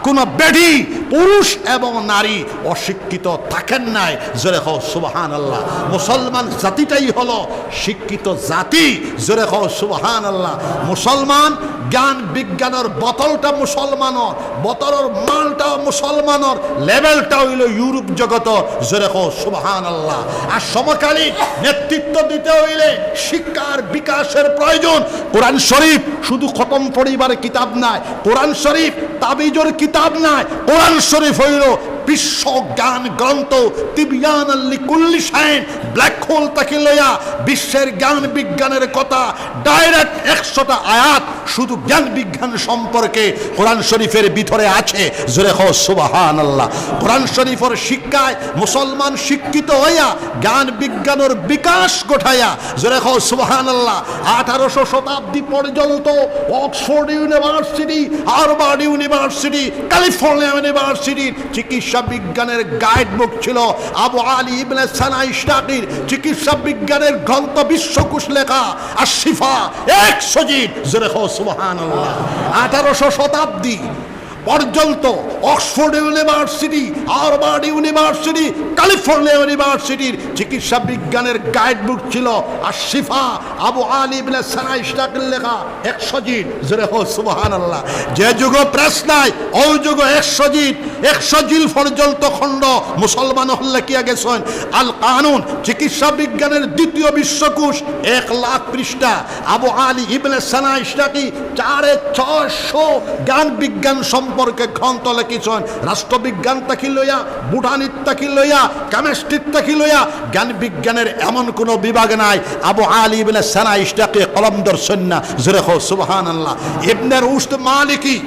কোন বেটি পুরুষ এবং নারী অশিক্ষিত থাকেন নাই। জোরে কও সুবহানাল্লাহ। মুসলমান জাতিটাই হলো শিক্ষিত জাতি। জোরে কও সুবহানাল্লাহ। মুসলমান জ্ঞান বিজ্ঞানের বোতলটা মুসলমানের, বোতলের মালটা মুসলমানের, লেভেলটা হইল ইউরোপ জগত। জোরে কও সুবহানাল্লাহ। আর সমকালীন নেতৃত্ব দিতে হইলে শিক্ষার বিকাশের প্রয়োজন। কোরআন শরীফ শুধু খতম পড়িবার কিতাব নাই, কোরআন শরীফ তাবিজের কিতাব নাই, কোরআন শরীফ হইল বিশ্ব জ্ঞান গ্রন্থ। তিবিয়ানাল লিকুল্লি শাইন, ব্ল্যাক হোল তাকে লইয়া বিশ্বের জ্ঞান বিজ্ঞানের কথা ডাইরেক্ট ১০০টা আয়াত শুধু জ্ঞান বিজ্ঞান সম্পর্কে কোরআন শরীফের ভিতরে আছে। জোরে কও সুবহানাল্লাহ। কোরআন শরীফের শিক্ষায় মুসলমান শিক্ষিত হইয়া জ্ঞান বিজ্ঞানের বিকাশ ঘটাইয়া, জোরে কও সুবহানাল্লাহ, ১৮০০ শতাব্দী পর্যন্ত Oxford university, Harvard university, California ইউনিভার্সিটির চিকিৎসা বিজ্ঞানের গাইড বুক ছিল আবু আলী ইবনে সানা ইশতাকির চিকিৎসা বিজ্ঞানের গ্রন্থ বিশ্বকোষ লেখা আর শিফা ১০০ জিদ। জোরে কও সুবহানাল্লাহ। ১৮০০ শতাব্দী পর্যন্ত Oxford university, Harvard university, California ইউনিভার্সিটির চিকিৎসা বিজ্ঞানের গাইড বুক ছিল আর শিফা আবু আলী ইবনে সানা ইশতাকির লেখা ১০০ জিদ। জোরে কও সুবহানাল্লাহ। যে যুগ প্রেস নাই ওই যুগ ১০০ জিদ, ১০০ জিল পর্যন্ত খণ্ড মুসলমান হল্লে কিয়া গেছেন। আল কানুন চিকিৎসা বিজ্ঞানের দ্বিতীয় বিশ্বকোষ ১,০০,০০০ পৃষ্ঠা। আবু আলী ইবনে সানা ইশতাকি ৬৫০ জ্ঞান বিজ্ঞান সম্পর্কে গ্রন্থ লিখিছেন। রাষ্ট্রবিজ্ঞান তাকি লইয়া, বুটানির তাকি লইয়া, কেমিস্ট্রির তাকি লইয়া জ্ঞান বিজ্ঞানের এমন কোন বিভাগ নাই আবু আলী ইবনে সানা ইশতাকি কলম ধরছেন না। জোরে কও সুবহানাল্লাহ। ইবনে রুশদ মালিকি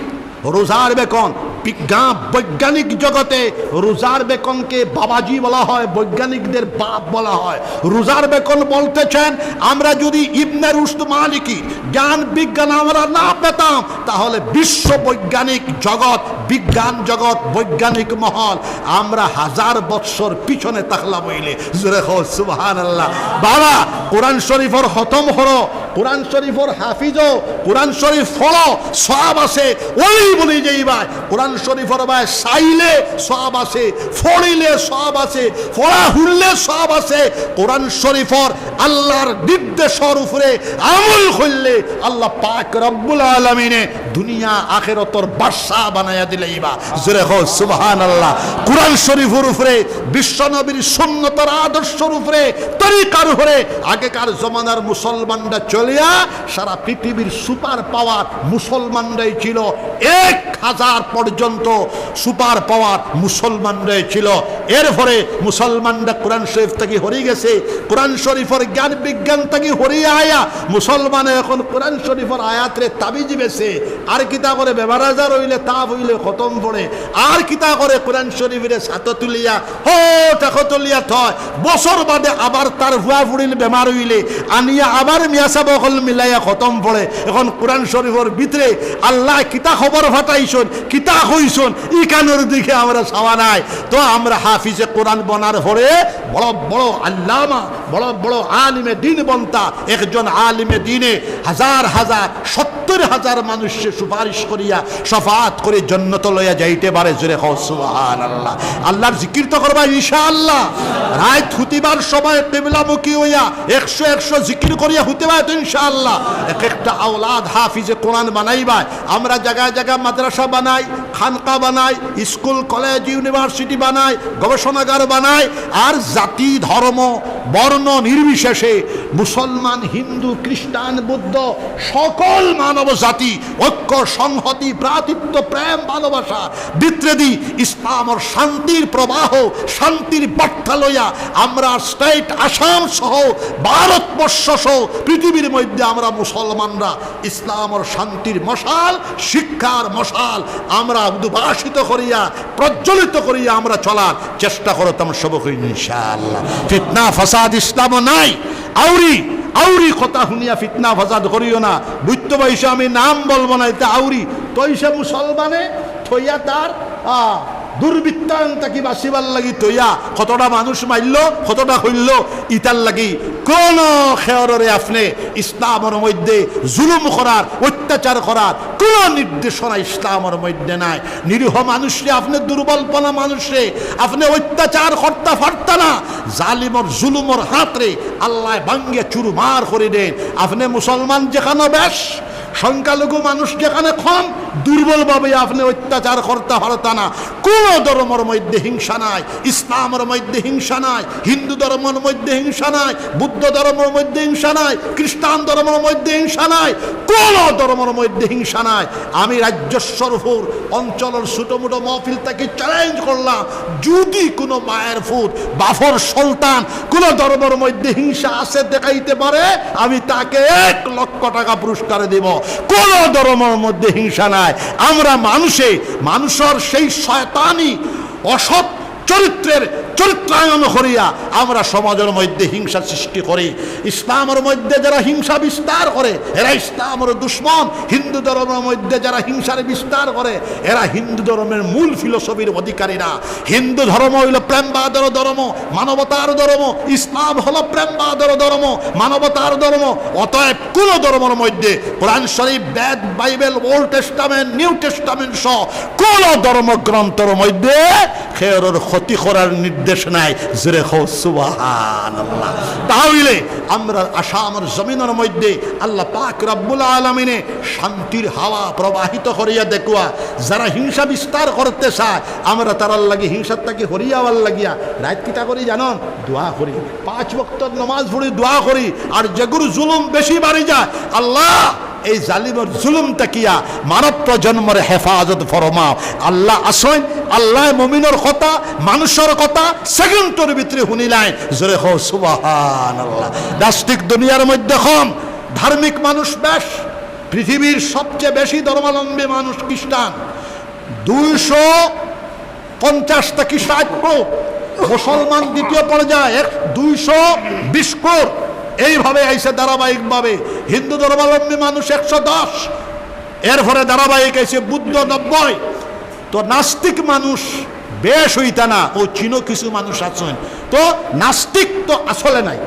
রোজার বেকন বিজ্ঞান বৈজ্ঞানিক জগতে রোজার বেকনকে বাবাজি বলা হয়, বৈজ্ঞানিকদের বাপ বলা হয়। রোজার বেকন বলতেছেন আমরা যদি ইবনে রুশদ মালিকি জ্ঞান বিজ্ঞান আমরা না পেতাম তাহলে বিশ্ব বৈজ্ঞানিক জগৎ, বিজ্ঞান জগৎ, বৈজ্ঞানিক মহল আমরা ১০০০ বৎসর পিছনে তাকলাম হইলে। জোরে কও সুবহানাল্লাহ। বাবা কোরআন শরীফের খতম হলো, কোরআন শরীফের হাফিজ, কোরআন শরীফ ফলো সওয়াব আছে। ওই বলি যাইবা কোরআন শরীফের ভাই চাইলে সওয়াব আছে, পড়িলে সওয়াব আছে, পড়া হুললে সওয়াব আছে। কোরআন শরীফের আল্লাহর নির্দেশের উপরে আমল করলে আল্লাহ পাক রব্বুল আলামিনে দুনিয়া আখিরাতের বাদশা বানায়া দিলেইবা। জোরে কও সুবহানাল্লাহ। কোরআন শরীফের উপরে বিশ্ব নবীর সুন্নতের আদর্শের উপরে তরিকার উপরে আগেকার জমানার মুসলমানরা চলিয়া সারা পৃথিবীর সুপার পাওয়ার মুসলমানরাই ছিল। 1000 পর্যন্ত সুপার পাওয়ার মুসলমান রয়েছিল। এরপরে মুসলমানরা কোরআন শরীফ থেকে হরিয়ে গেছে, কোরআন শরীফের জ্ঞান বিজ্ঞান থেকে হরিয়ে আয়া মুসলমানে এখন কোরআন শরীফের আয়াতরে তাবিজ বেছে, আর কিতা করে বেবারাজার হইলে তাপ হইলে খতম পড়ে, আর কিতা করে কোরআন শরীফের ছাত তুলিয়া হো টাকা তুলিয়া থয়, বছর বাদে আবার তার ভুয়া ফুড়িল বেমার হইলে আনিয়া আবার মিয়াসা বকল মিলাইয়া খতম পড়ে। এখন কোরআন শরীফের ভিতরে আল্লাহ কিতা খবর ফাটাইছন, কিতা কইছন, ই কানোর দিকে আমরা চাওয়া নাই। তো আমরা হাফিজে কোরআন বনার পরে বড় বড় আল্লামা, বড় বড় আলিমে দিন বনতা, একজন আলিমে দিনে 70,000 মানুষকে সুপারিশ করিয়া শফাত করে জান্নাত লইয়া যাইতে পারে। জোরে কও সুবহানাল্লাহ। আল্লাহর জিকির তো করবা ইনশাআল্লাহ। রাত হুতিবার সময় কিবলামুখী হইয়া 100 জিকির করিয়া হতে পারে তো ইনশাআল্লাহ। এক একটা আওলাদ হাফিজে কোরআন বানাইবা। আমরা জায়গায় জায়গায় মাদ্রাসা বানাই, খানকা বানাই, স্কুল কলেজ ইউনিভার্সিটি বানাই, গবেষণাগার বানাই, আর জাতি ধর্ম বর্ণ নির্বিশেষে মুসলমান হিন্দু খ্রিস্টান বৌদ্ধ সকল মানব জাতি ঐক্য সংহতি ভ্রাতৃত্ব প্রেম ভালোবাসা বিত্রেদি ইসলামের শান্তির প্রবাহ শান্তির বার্তা লইয়া আমরা স্টেট আসাম সহ ভারতবর্ষ সহ পৃথিবীর মধ্যে আমরা মুসলমানরা ইসলামের শান্তির মশাল শিক্ষার মশাল আমরা উদ্ভাসিত করিয়া প্রজ্বলিত করিয়া আমরা চলার চেষ্টা করতাম সব হইল ইনশাআল্লাহ। ফিতনা ফাসাদ ইসলাম নাই, আউরি কথা শুনিয়া ফিতনা ফাসাদ করিও না। বুঝতে পাইছো আমি নাম বলবো না, এটা আউরি তৈসে মুসলমানে থইয়া তার দুর্বৃত্তায়ন তাকে বাঁচিবার লাগি তৈয়া কতটা মানুষ মারল কতটা হইল ইতার লাগি কোন খেয়রে আপনি ইসলামের মধ্যে জুলুম করার অত্যাচার করার কোন নির্দেশনা ইসলামের মধ্যে নাই। নিরীহ মানুষরে আপনি দুর্বলপনা মানুষরে আপনি অত্যাচার করতে পারত না, জালিমর জুলুমর হাতরে আল্লাহ ভাঙ্গে চুরমার করে দেন। আপনি মুসলমান যেখানে বেশ সংখ্যালঘু মানুষ যেখানে কম দুর্বলভাবে আপনি অত্যাচার করতে পারত না। কোন ধর্মের মধ্যে হিংসা নাই, ইসলামের মধ্যে হিংসা নাই, হিন্দু ধর্মের মধ্যে হিংসা নাই, বুদ্ধ ধর্মের মধ্যে হিংসা নাই, খ্রিস্টান ধর্মের মধ্যে হিংসা নাই, কোন ধর্মের মধ্যে হিংসা নাই। আমি রাজ্যস্বরপুর অঞ্চলের ছোট মোটো মহফিল থেকে চ্যালেঞ্জ করলাম, যদি কোনো মায়ের ফুট বাফর সুলতান কোন ধর্মের মধ্যে হিংসা আছে দেখাইতে পারে আমি তাকে 1 লক্ষ টাকা পুরস্কার দেব। কোন ধর্মের মধ্যে হিংসা নাই। আমরা মানুষের সেই শয়তানি অসৎ চরিত্রের চরিত্রায়ন করিয়া আমরা সমাজের মধ্যে হিংসা সৃষ্টি করি। ইসলামের মধ্যে যারা হিংসা বিস্তার করে এরা ইসলামের দুশ্মন। হিন্দু ধর্মের মধ্যে যারা হিংসার বিস্তার করে এরা হিন্দু ধর্মের মূল ফিলোসফির অধিকারী না। হিন্দু ধর্ম হইল প্রেমবাদর ধর্ম, মানবতার ধর্ম। ইসলাম হলো প্রেমবাদর ধর্ম, মানবতার ধর্ম। অতএব কোন ধর্মের মধ্যে Quran Sharif Veda Bible Old Testament New Testament সহ কোন ধর্মগ্রন্থের মধ্যে খেয়রের ক্ষতি করার নির্দেশ নাই। জোরে কও সুবহানাল্লাহ। তাহলে আমরা আসামের জমিনের মধ্যে আল্লাহ পাক রব্বুল আলামিনে শান্তির হাওয়া প্রবাহিত করিয়া দেখুয়া যারা হিংসা বিস্তার করতে চায় আমরা তারার লাগি হিংসার তাকে হরিয়াওয়ার লাগিয়া রাত কিতা করি জানন দোয়া করি, 5 ওয়াক্ত নামাজ পড়ি দোয়া করি। আর যেগুলো জুলুম বেশি বাড়ি যায় আল্লাহ এই জালিমের জুলুম তাকিয়া মানব প্রজন্মের হেফাজত ফরমাও। আল্লাহ আসেন, আল্লাহ মুমিনের কথা মানুষের কথা সেকেন্ডের ভিতরে শুনিলেন। জোরে কও সুবহানাল্লাহ। নাস্তিক দুনিয়ার মধ্যে কম, ধার্মিক মানুষ বেশ। পৃথিবীর সবচেয়ে বেশি ধর্মাবলম্বী মানুষ খ্রিস্টান, 250 থেকে 60 কোটি। মুসলমান দ্বিতীয় পর্যায়ে 220 কোটি। এইভাবে আইসে ধারাবাহিকভাবে। হিন্দু ধর্মাবলম্বী মানুষ 110, এরপরে ধারাবাহিক আইসে বুদ্ধ 90। তো নাস্তিক মানুষ বেশ হইতা না, ও চীনও কিছু মানুষ আছেন। তো নাস্তিক তো আসলে নাই।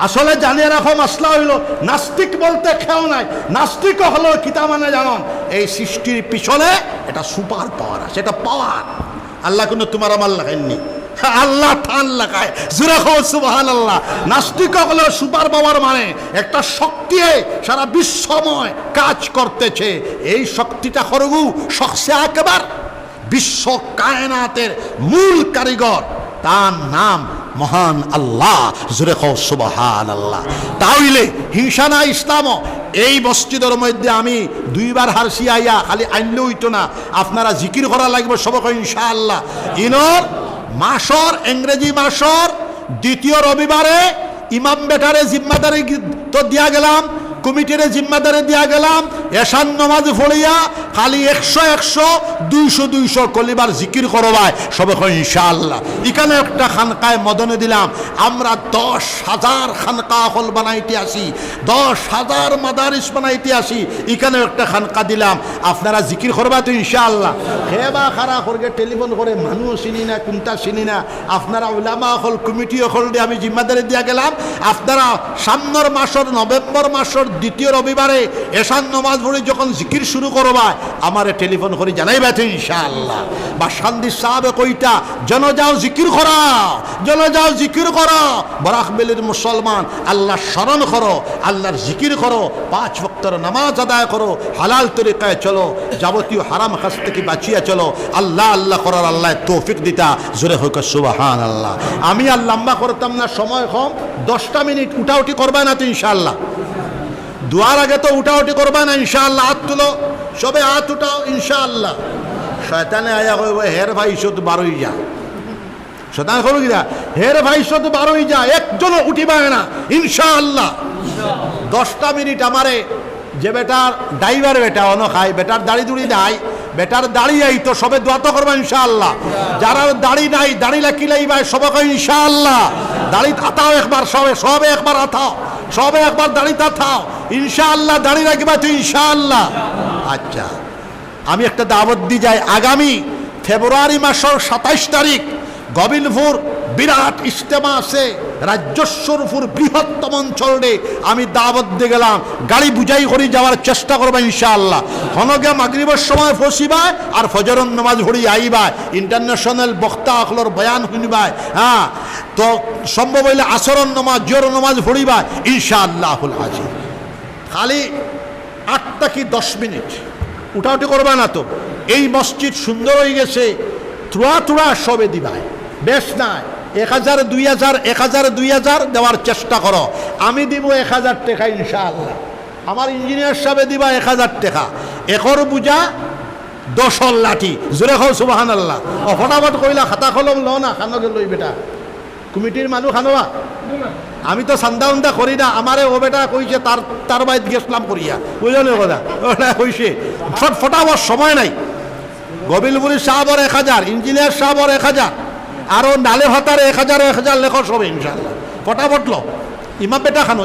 আসলে জানিয়ে রাখো মাসলা হইল নাস্তিক বলতে খেও নাই। নাস্তিক হলো কিতা মানে জানন, এই সৃষ্টির পিছনে এটা সুপার পাওয়ার আছে, এটা পাওয়ার। আল্লাহ কোনো তোমার আমার লাগাইনি, আল্লাহ থান লাগায়। জোরে কও সুবহানাল্লাহ। নাস্তিক হলো সুপার পাওয়ার মানে একটা শক্তি সারা বিশ্বময় কাজ করতেছে। এই শক্তিটা করবু শখসে একেবারে বিশ্ব কায়নাতের মূল কারিগর, তার নাম মহান আল্লাহ। জোরে কও সুবহানাল্লাহ। তাহলে হিংসা না ইসলাম এই মসজিদের মধ্যে আমি দুইবার হারসি আইয়া খালি আইনলে হইতো না, আপনারা জিকির করা লাগবে সবকে ইনশাআল্লাহ। ইনর মাসর ইংরেজি মাসর দ্বিতীয় রবিবারে ইমাম বেটারে জিম্মাদারি তো দিয়া গেলাম, কমিটিরে জিম্মাদারি দিয়া গেলাম, এশান নামাজ পড়িয়া খালি 100 200 কলিবার জিকির করবায় সবে ইনশাআল্লাহ। এখানে একটা খানকায় মদনে দিলাম, আমরা 10,000 খানকা হল বানাইতে আসি, 10,000 মাদারিস বানাইতে আসি, এখানে একটা খানকা দিলাম, আপনারা জিকির করবা তো ইনশাআল্লাহ। হেবা খারা করে টেলিফোন করে মানুষ চিনি না কোনটা চিনি না, আপনারা উলামা হল কমিটি হল দিয়ে আমি জিম্মাদারি দিয়া গেলাম, আপনারা সামনের মাসের নভেম্বর মাসের দ্বিতীয় রবিবারে এশান নামাজ পড়ে যখন জিকির শুরু করবা আমারে টেলিফোন করে জানাইবা তো ইনশাআল্লাহ। বা শান্তি সাহাবে কইটা জন যাও জিকির করা, জন যাও জিকির করো, বরাক বেলির মুসলমান আল্লাহ স্মরণ করো, আল্লাহর জিকির করো, 5 ওয়াক্তের নামাজ আদায় করো, হালাল তরিকায় চলো, যাবতীয় হারাম কাজ থেকে বাঁচিয়ে চলো। আল্লাহ আল্লাহ করার আল্লাহ তৌফিক দিতা, জোরে হোক সুবহানাল্লাহ। আমি আর লম্বা করতাম না, সময় কম, 10টা মিনিট উঠাউটি করবা না তো ইনশাআল্লাহ। দুয়ার আগে তো উঠাউটি করবা না ইনশাআল্লাহ। হাত তুলো, সবে হাত উঠাও ইনশাআল্লাহ। শয়তানে আয়া কইব হের ভাই শুধু 12ই যা, শয়তান কইব কি হের ভাই শুধু 12ই যা, একজনও উঠিবা না ইনশাআল্লাহ। 10টা মিনিট আমারে যে বেটার ড্রাইভার বেটা অন খাই, বেটার দাড়ি দুড়ি নাই, বেটার দাড়ি আই তো সবে দোয়া তো করবা ইনশাআল্লাহ। যারা দাড়ি নাই, দাড়ি লাকিলাই সবকে ইনশাআল্লাহ। দাড়ি আতাও একবার, সবে একবার আতাও, সবে একবার দাড়ি তাথাও ইনশাআল্লাহ। দাড়ি রাখবা তো ইনশাআল্লাহ। আচ্ছা, আমি একটা দাওয়াত দিয়ে যাই, আগামী ফেব্রুয়ারি মাসের 27 তারিখ গোবিন্দপুর বিরাট ইজতেমা আছে, রাজ্যস্বরূপুর বৃহত্তম অঞ্চলে আমি দাওয়াত দিয়ে গেলাম, গাড়ি বুঝাই করে যাওয়ার চেষ্টা করবো ইনশাআল্লাহ। হনগে মাগরিবের সময় ফসিবায় আর ফজরের নামাজ পড়ি আইবায়, ইন্টারন্যাশনাল বক্তা আকলর বয়ান শুনিবায়। হ্যাঁ, তো সম্ভব হইলে আসরের নামাজ জোর নামাজ পড়িবায় ইনশাআল্লাহুল আজিম। খালি 8টা কি 10 মিনিট উঠাউটি করবা না তো। এই মসজিদ সুন্দর হয়ে গেছে, তুড়া সবে দিবায়, বেশ নাই 1000 2000 দেওয়ার চেষ্টা করো। আমি দিব 1000 টাকা ইনশাআল্লাহ। আমার ইঞ্জিনিয়ার সাহেব দিবা 1000 টাকা। একর বুঝা 10 লাঠি, জোরে খাও সুবহানাল্লাহ। ও ফটাফট কইলা, খাতা কলম লো না, খানকে লই বেটা, কমিটির মানুষ খানোয়া। আমি তো চান্দা উন্দা করি না, আমারে ও বেটা কইছে তার বাইত গেছলাম করিয়া, বুঝলেন কথা ওটা কইছে। ফটাফট সময় নাই। গোবিন্দপুরি সাহাবর 1000, ইঞ্জিনিয়ার সাহাবর 1000, আরো নালে ভাতার 1000 লেখো সবে ইনশাআল্লাহ। ফটাফট লো। ইমাম বেটা খানো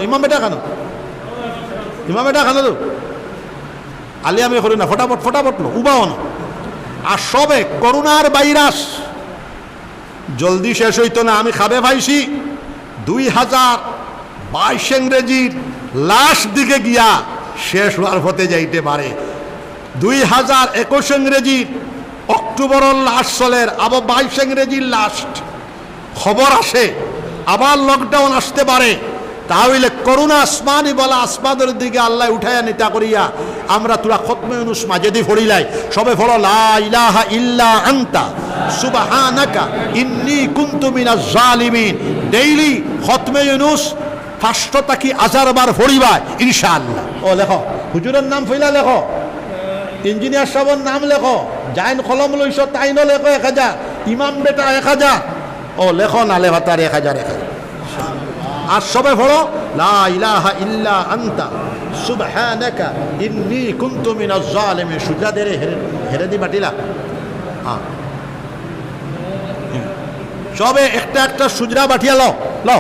তো আলি আমি করি না, ফটাফট লো, উবাও না। আর সবে করোনার ভাইরাস জলদি শেষ হইতো না। আমি খাবে পাইছি 2022 ইংরেজির লাস্ট দিকে গিয়া শেষ হওয়ার পথে যাইতে পারে। 2021 ইংরেজির অক্টোবরের লাস্ট চলের, আবার 22 ইংরেজির লাস্ট খবর আসে, আবার লকডাউন আসতে পারে। তাহলে করোনা আসমানি বলা, আসমানের দিকে আল্লাহ উঠাইয়া নিতা করিয়া আমরা তোরা খতমে ইউনুস মাঝে দিয়ে ফড়িলাই, সবে ফড়ো লা ইলাহা ইল্লা আনতা সুবহানাকা ইন্নী কুনতু মিনাজ জালিমিন। ডেইলি খতমে ইউনুস 500 কি 1000 বার ফড়িবা ইনশাআল্লাহ। ও লেখো, হুজুরের নাম ফইলা লেখো, ইঞ্জিনিয়ার সাহেবের নাম লেখো, জাইন কলম লইছ তাইনও লেখো 1000, ইমাম বেটা 1000। ও লেখো নালে ভাতার 1000। আর সবে পড়ো লা ইলাহা ইল্লা আনতা সুবহানাকা ইন্নী কুনতু মিনাজ জালিমিন। সুজাদের হেরে দি বাটিলা। হ্যাঁ, সবে একটা সুজরা বাটিয়া লো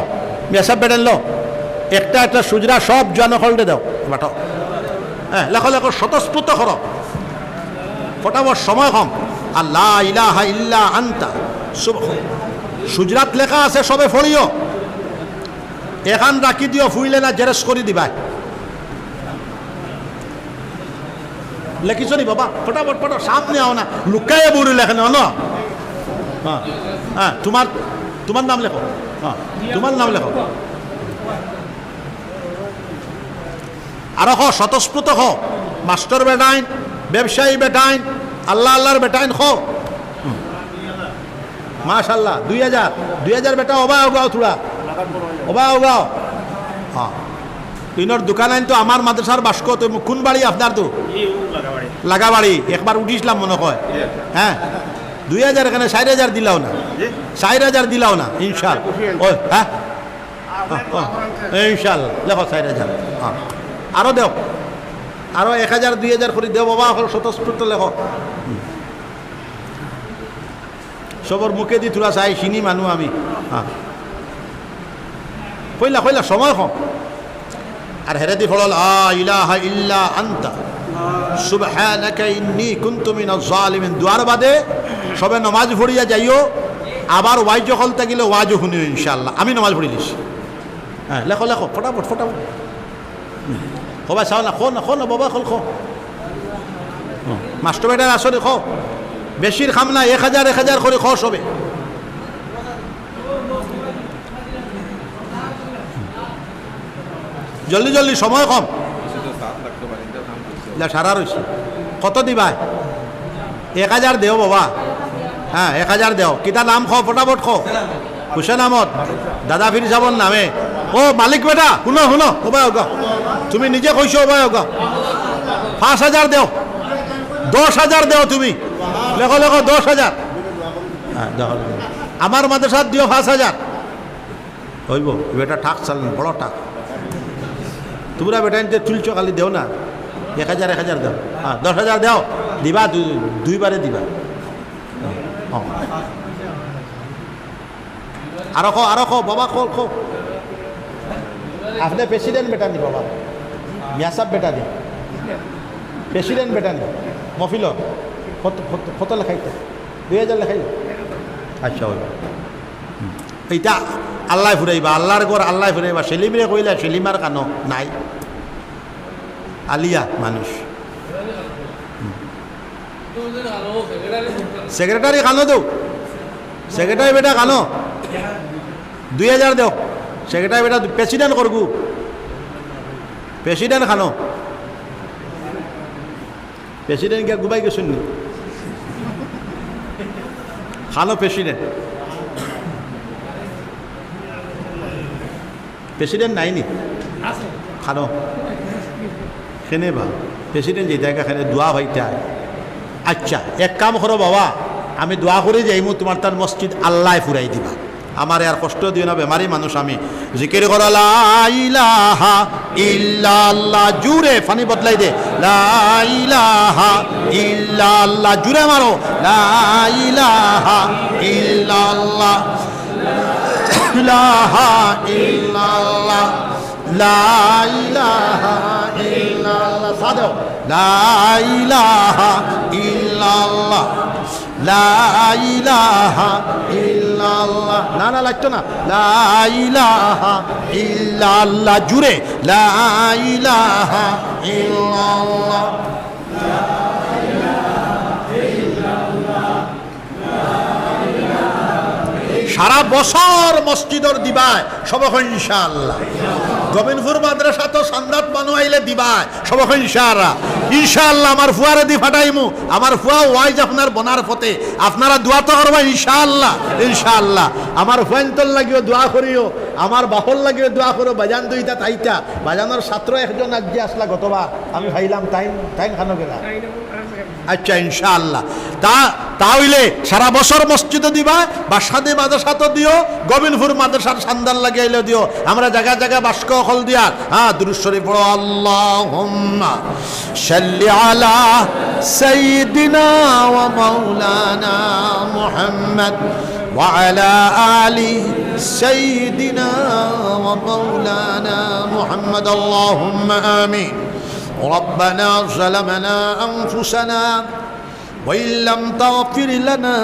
মেসাব বেটেন লো, একটা সুজরা সব জনকলটে দাও, বাটাও। হ্যাঁ, লেখো স্বতঃস্ফূর্ত করো, ফটাফট, সময় কম। আর লা ইলাহা ইল্লা আনতা সুজরাত লেখা আছে, সবে ফড়িও। এখান রাখি দিও, ফুইলে না জেরেস করে দিবা। লেখিস নি বাবা, ফটাফট সামনে আও না, লুকাইয়ে বুড়ি লেখে না। হ্যাঁ, তোমার নাম লেখো। হ্যাঁ, তোমার নাম লেখো। আর স্বতঃস্ফূর্ত হ, মাস্টার বেটাইন, ব্যবসায়ী বেটাইন, আল্লাহর বেটাইন হ। মাশাআল্লাহ 2000 বেটা ওবাও থোড়া ওবাও। হ্যাঁ, ইনর দোকান আইন তো আমার মাদ্রাসার বাস্ক তো কোন বাড়ি আপনার তো লাগাবাড়ি একবার উঠিসলাম মনে হয় হ্যাঁ 2000 এখানে 4000 দিলাও না 4000 দিলাও না ইনশাল ও হ্যাঁ ইনশাল লেখো 4000 হ্যাঁ আরো দেও আরো 1000 2000 করে দেও বাবা স্বতঃস্ফূর্ত লেখো সবর মুখে দি তোরা চাই চিনি মানুষ আমি হ্যাঁ কইলা কইলা সময় কম আর হেরে দি ফল লা ইলাহা ইল্লা আনতা সুবহানাকা ইন্নী কুনতু মিনাজ জালিমিন দুয়ার বাদে সবে নামাজ পড়িয়া যাইও আবার ওয়াজ যখন থাকিলে ওয়াজও শুনিও ইনশাআল্লাহ আমি নামাজ পড়িলিস হ্যাঁ লেখো লেখো ফটাফট ফটাফট সবাই চাও না খো না বাবা খো মাস্টার বেটার আসলে খো বেশির খাম না 1000 করে খো সবে জলদি জলদি সময় কম সারা রয়েছে কত দিবা 1000 দেও বাবা হ্যাঁ 1000 দেও কিতা নাম খো ফটাফট খো হুসেন আহমদ দাদা ফির যাবন নামে ও মালিক বেটা শুনো শুনো ওবাই হোক তুমি নিজে কইছো ওবাই হোক 5000 দেও 10000 দেও তুমি লেখো লেখো 10000 হ্যাঁ দেখো আমার মাদ্রাসাত দিও 5000 হইব বেটা ঠাক চাল বড় ঠাক তোমরা বেটা নিতে তুলছো খালি দেও না 1000 দাও হ্যাঁ 10000 দাও দিবা দুইবারে দিবা আরো খো বাবা খো আপনি প্রেসিডেন্ট বেটা নি বাবা মিয়া সাহেব বেটা নি প্রেসিডেন্ট বেটা নি মফিল কত লেখাইতে 2000 লেখাইল আচ্ছা ওই এইটা আল্লাহ ফুরাইবা আল্লাহর ঘর আল্লাহ ফুরাইবা সেলিমরে কইলা সেলিমার কানো নাই আলিয়া মানুষ সেক্রেটারি কানো দেও সেক্রেটারি বেটা কানো 2000 দেও সেক্রেটারি বেটা প্রেসিডেন্ট করগু প্রেসিডেন্ট খানো প্রেসিডেন্ট কে গুবাই গেছুন নি খানো প্রেসিডেন্ট নাই নি খানো খেনে বা প্রেসিডেন্ট যে জায়গা খানে দোয়া হইতে আচ্ছা এক কাম করো বাবা আমি দোয়া করে যাইমু তোমার তার মসজিদ আল্লাহ ফুরাই দিবা আমার আর কষ্ট দিও না বেমারি মানুষ আমি জিকির করো লা ইলাহা ইল্লাল্লাহ জুরে ফানি বদলাই দে লা ইলাহা ইল্লাল্লাহ জুরে মারো লা ইলাহা ইল্লাল্লাহ ইলাহা ইল্লাল্লাহ লা ইলাহা ইল্লাল্লাহ সাদো লা ইলাহা ইল্লাল্লাহ লা ইলাহা ইল্লাল্লাহ না লাগতো না লা ইলাহা ইল্লাল্লাহ জুরে লা ইলাহা ইল্লাল্লাহ সারা বছর মসজিদর দিবায় সবক ইনশাআল্লাহ গোবিনপুর মাদ্রাসা তো সান্দাত মানুষ আইলে দিবায় সবক ইনশাআল্লাহ আমার ফুয়ারে দি ফাটাইমু আমার ফুয়া ওয়াইজ আপনার বনার পথে আপনারা দোয়া তো করবা ইনশাআল্লাহ আমার ফুয়ান্তর লাগিও দোয়া করিও আমার বাপর লাগিও দোয়া করো বাজান দুইটা তাইটা বাজানোর ছাত্র একজন আজকে আসলা গতবার আমি ভাইলাম তাইন খানো গেলা আচ্ছা ইনশাআল্লাহ তাহলে সারা বছর মসজিদে দিবা বাসাদে মাদ্রাসা তো দিও গোবিনপুর মাদ্রাসার সান্দান লাগাইলে দিও আমরা জায়গা জায়গা বাস্ক হল দিয়ার হ্যাঁ দুরূদ শরীফ পড়ো আল্লাহুম্মা সাল্লি আলা সাইয়্যিদিনা ওয়া মাওলানা মুহাম্মদ ওয়া আলা আলি সাইয়্যিদিনা ওয়া মাওলানা মুহাম্মদ আল্লাহুম্মা আমিন ربنا ظلمنا أنفسنا وإن لم تغفر لنا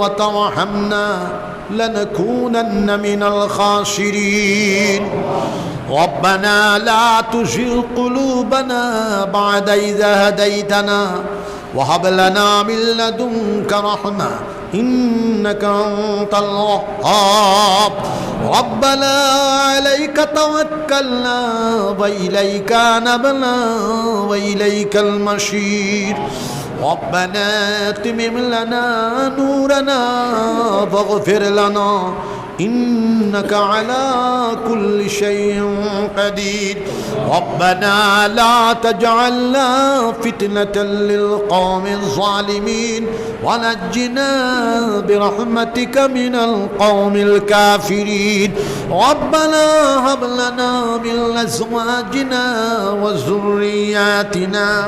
وترحمنا لنكونن من الخاسرين ربنا لا تزغ قلوبنا بعد إذ هديتنا وهب لنا من لدنك رحمة إنك أنت الوهاب ربنا عليك توكلنا وإليك أنبنا وإليك المصير ربنا اتمم لنا نورنا واغفر لنا إنك على كل شيء قدير ربنا لا تجعلنا فتنة للقوم الظالمين ونجنا برحمتك من القوم الكافرين ربنا هب لنا من أزواجنا وذرياتنا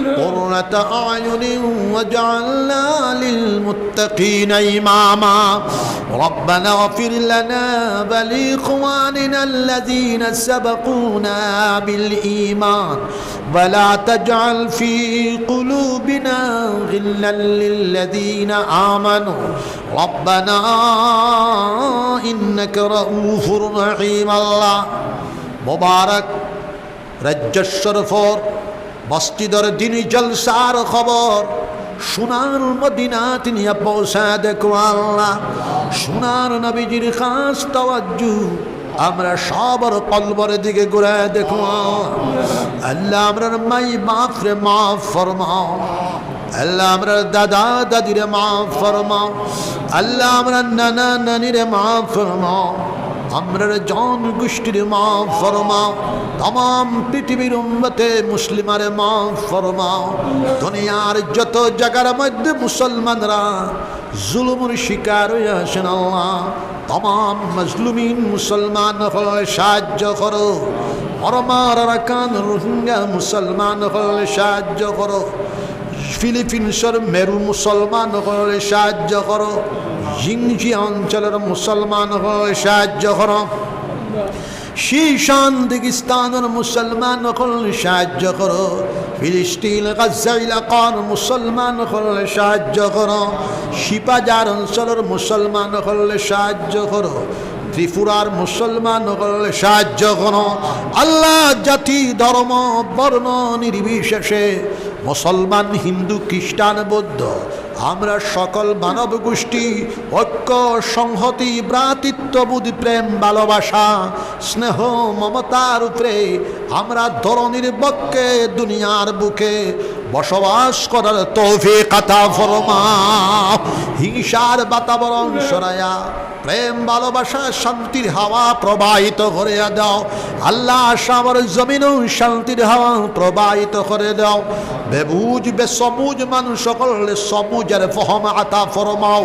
قرة أعين واجعلنا للمتقين إماما ربنا اغفر لنا ولإخواننا الذين سبقونا بالإيمان ولا تجعل في قلوبنا غلا للذين آمنوا ربنا إنك رؤوف رحيم الله মুবারক রাজ্যশরফর মসজিদের দিনী জলসার খবর সোনার মদিনাতে নিয়ে পৌঁছায় দেখো আল্লাহ সোনার নবীজির খাস তাওয়াজ্জু আমরা সবার কলবর দিকে ঘুরে দেখো আল্লাহ আমরার মাই বাপরে মাফ ফরমাও আল্লাহ আমরার দাদা দাদিরে মাফ ফরমাও আল্লাহ আমরার নানা নানিরে মাফ ফরমাও আমরার জন গোষ্ঠীর মাফ ফরমাও तमाम পৃথিবীর উম্মতে মুসলিমারে মাফ ফরমাও দুনিয়ার যত জায়গার মধ্যে মুসলমানরা জুলুমের শিকার হয়ে আছেন আল্লাহ तमाम মজলুমিন মুসলমান হলে সাহায্য করো মরমার রাকান রোহিঙ্গা মুসলমান হলে সাহায্য করো ফিলিপিন্সের মেরু মুসলমান হলে সাহায্য করো জিনজি অঞ্চলের মুসলমান হলে সাহায্য করো শীশান দিগিস্তানের মুসলমান হলে সাহায্য করো ফিলিস্তিন গাজা এলাকার মুসলমান হলে সাহায্য করো শিপাজার অঞ্চলের মুসলমান হলে সাহায্য করো ত্রিপুরার মুসলমান হলে সাহায্য করো আল্লাহ জাতি ধর্ম বর্ণ নির্বিশেষে মুসলমান হিন্দু খ্রিস্টান বৌদ্ধ আমরা সকল মানব গোষ্ঠী ঐক্য সংহতি ভ্রাতৃত্ববোধ প্রেম ভালোবাসা স্নেহ মমতার উপরে আমরা ধরনীর পক্ষে দুনিয়ার বুকে বসবাস করার তৌফিক আতা ফরমাও হিংসার বাতাবরণ সরায়া প্রেম ভালোবাসা শান্তির হাওয়া প্রবাহিত করে দাও আল্লাহ আসামর জমিনও শান্তির হাওয়া প্রবাহিত করে দাও বেবুজ বেসমুজ মানুষ সকলে সমুজের ফহম আতা ফরমাও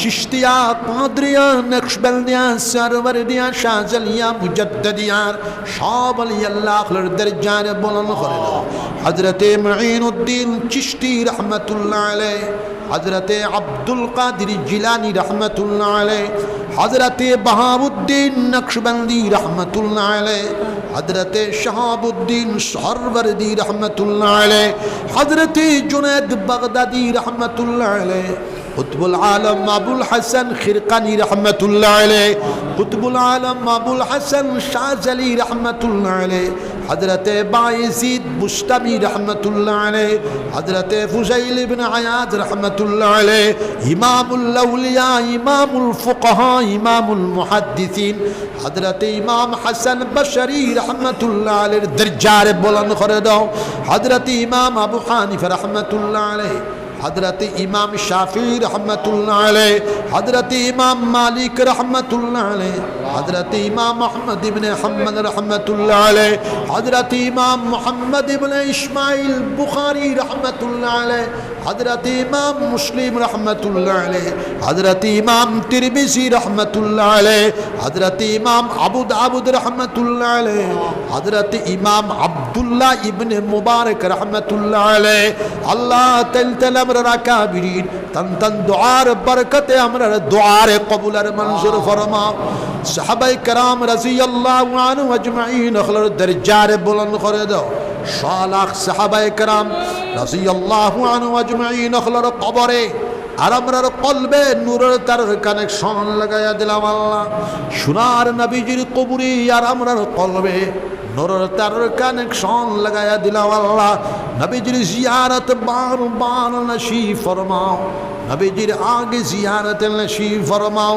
চিশতিয়া কাদরিয়া নকশবন্দিয়া সরওয়ারদিয়া শাহজালিয়া মুজাদ্দিদিয়ার সব আলী আল্লাহর দরজার বুলন্দ করে দাও হযরতে মুঈনুদ্দিন চিশতি রহমাতুল্লাহ আলাইহি হযরতে আব্দুল কাদের জিলানী রহমাতুল্লাহ আলাইহি হযরতে বাহাউদ্দিন নকশবন্দি রহমাতুল্লাহ আলাইহি হযরতে শাহাবুদ্দিন সরওয়ারদি রহমাতুল্লাহ আলাইহি হযরতে জুনায়েদ বাগদাদি রহমাতুল্লাহ আলাইহি কুতুবুল আলম আবুল হাসান খিরকানি রহমাতুল্লাহ আলাইহি কুতুবুল আলম আবুল হাসান শাহজালি রহমাতুল্লাহ আলাইহি হযরতে বায়েজিদ বুস্তামি রহমাতুল্লাহ আলাইহি হযরতে ফুজাইল ইবনে আয়াদ রহমাতুল্লাহ আলাইহি ইমামুল আউলিয়া ইমামুল ফুকাহা ইমামুল মুহাদ্দিসিন হযরতে ইমাম হাসান বশরি রহমাতুল্লাহ আলাইহির দরজার বুলন্দ করে দাও হযরতে ইমাম আবু হানিফা রহমাতুল্লাহ আলাইহি हजरत इमाम शाफी रहमतुल्लाह अलैह हजरत इमाम मालिक रहमतुल्लाह अलैह हजरत इमाम अहमद इब्ने हम्बल रहमतुल्लाह अलैह हजरत इमाम मुहम्मद इब्ने इस्माइल बुखारी रहमतुल्लाह अलैह हजरत इमाम मुस्लिम रहमतुल्लाह अलैह हजरत इमाम तिरमिजी रहमतुल्लाह अलैह हजरत इमाम अबू दाऊद रहमतुल्लाह अलैह हजरत इमाम अब्दुल्लाह इब्ने मुबारक रहमतुल्लाह अलैह अल्लाह तआला রাকাবিরিন তন তন দুআর বরকতে আমরা দুআর কবুল আর মঞ্জুর ফরমাও সাহাবায়ে কেরাম রাদিয়াল্লাহু আনহু আজমাইন আখলার দরজার বুলন্দ করে দাও সালাখ সাহাবায়ে কেরাম রাদিয়াল্লাহু আনহু আজমাইন আখলার কবরে আর আমরার কলবে নূরের তার কানেকশন লাগায়া দিলাম আল্লাহ সোনার নবীজির কবরে আর আমরার কলবে নূরের তার কানেকশন লাগায়া দিলাম আল্লাহ নবীজির জিয়ারত বার বার নসিব ফরমাও নবীজির আগে জিয়ারত নসিব ফরমাও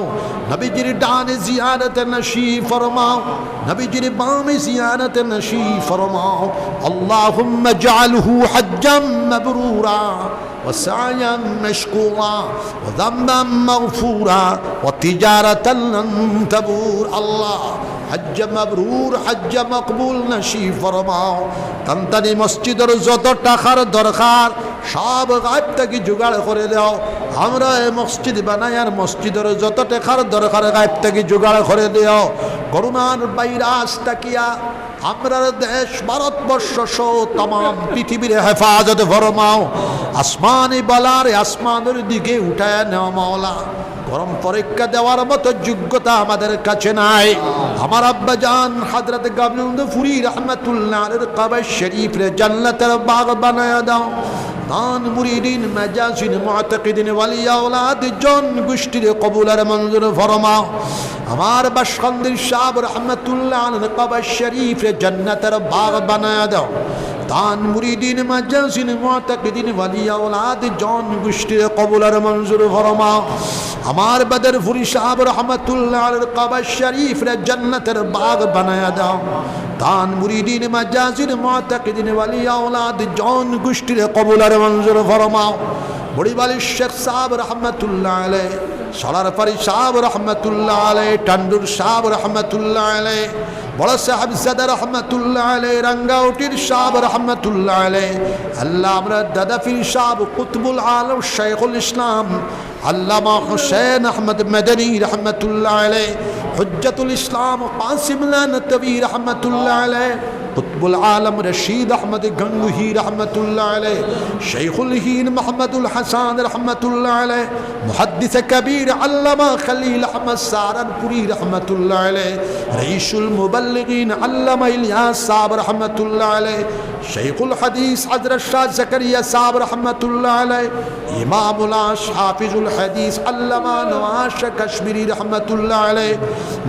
নবীজির ডানে জিয়ারত নসিব ফরমাও নবীজির বামে জিয়ারত নসিব ফরমাও আল্লাহুম্মা জাআলহু হজ্জাম মাবরুরা وسعيا مشكورا وذنبا مغفورا وتجارة لن تبور الله হজ্জ মাবরুর হজ্জ মকবুল নসিব ফরমাও তান্তানি মসজিদের যত টাকার দরকার সব গায়ব থেকে জোগাড় করে দাও আমরা এই মসজিদ বানাই আর মসজিদের যত টাকার দরকার গায়ব থেকে জোগাড় করে দাও করুণার বাইরাস তাকিয়া আমরা দেশ ভারতবর্ষ সহ তাম পৃথিবীর হেফাজত ফরমাও আসমানি বলার আসমানের দিকে উঠায় নেওয়া মাওলা গরম পরীক্ষা দেওয়ার মতো যোগ্যতা আমাদের কাছে নাই আমার আব্বা জান হযরত গোবিন্দপুরী রহমাতুল্লাহ আলাইহির কবর শরীফ রে জান্নাতের বাগ বানায়া দাও দান মুরিদিন মাজাজিন মুতাকিদিন ওয়ালি আওলাদ জন গোষ্ঠীর কবুলের মঞ্জুর ফরমাও আমার বাশখান্দির সাহেব রহমাতুল্লাহ আলাইহির কবর শরীফ রে জান্নাতের বাগ বানায়া দাও দান মুরিদিন মাজাজিন মুতাকিদিন ওয়ালি আওলাদ জন গোষ্ঠীর কবুলের মঞ্জুর ফরমাও আমার বদরপুরি সাহেব রহমাতুল্লাহ আলাইহির কবর শরীফ রে জান্নাতের বাগ বানায়া দাও দান মুরিদিন মাজাজিন মুতাকিদিন ওয়ালি আওলাদ জন গোষ্ঠীর কবুলের মঞ্জুর ফরমাও বড়িবালির শেখ সাহেব রহমাতুল্লাহ আলাইহি সরার পারি সাহেব রহমাতুল্লাহ আলাইহি টান্ডুর সাহেব রহমাতুল্লাহ আলাইহি বড় সাহেব জাদা রহমাতুল্লাহ আলাইহি রাঙ্গাউটির সাহেব রহমাতুল্লাহ আলাইহি আল্লাহ আমরা দাদা পীর সাহেব কুতুবুল আলম শাইখুল ইসলাম আল্লামা হুসাইন আহমদ মাদানী রহমাতুল্লাহ আলাইহি হুজ্জাতুল ইসলাম কাসিম নানতবী রহমাতুল্লাহ আলাইহি কুতুবুল আলম রশিদ আহমদ গঙ্গুহি রহমাতুল্লাহ আলাইহি শাইখুল হিন মুহাম্মদুল হাসান রহমাতুল্লাহ আলাইহি মুহাদ্দিস কবীর আল্লামা খলিল আহমদ সারানপুরি রহমাতুল্লাহ আলাইহি রাইসুল মুবাল্লিগিন আল্লামা ইলিয়াস সাহেব রহমাতুল্লাহ আলাইহি শাইখুল হাদিস হযরত শাহ জাকারিয়া সাহেব রহমাতুল্লাহ আলাইহি ইমামুল হাফিজুল হাদিস আল্লামা নওয়াজ কাশ্মীরি রহমাতুল্লাহ আলাইহি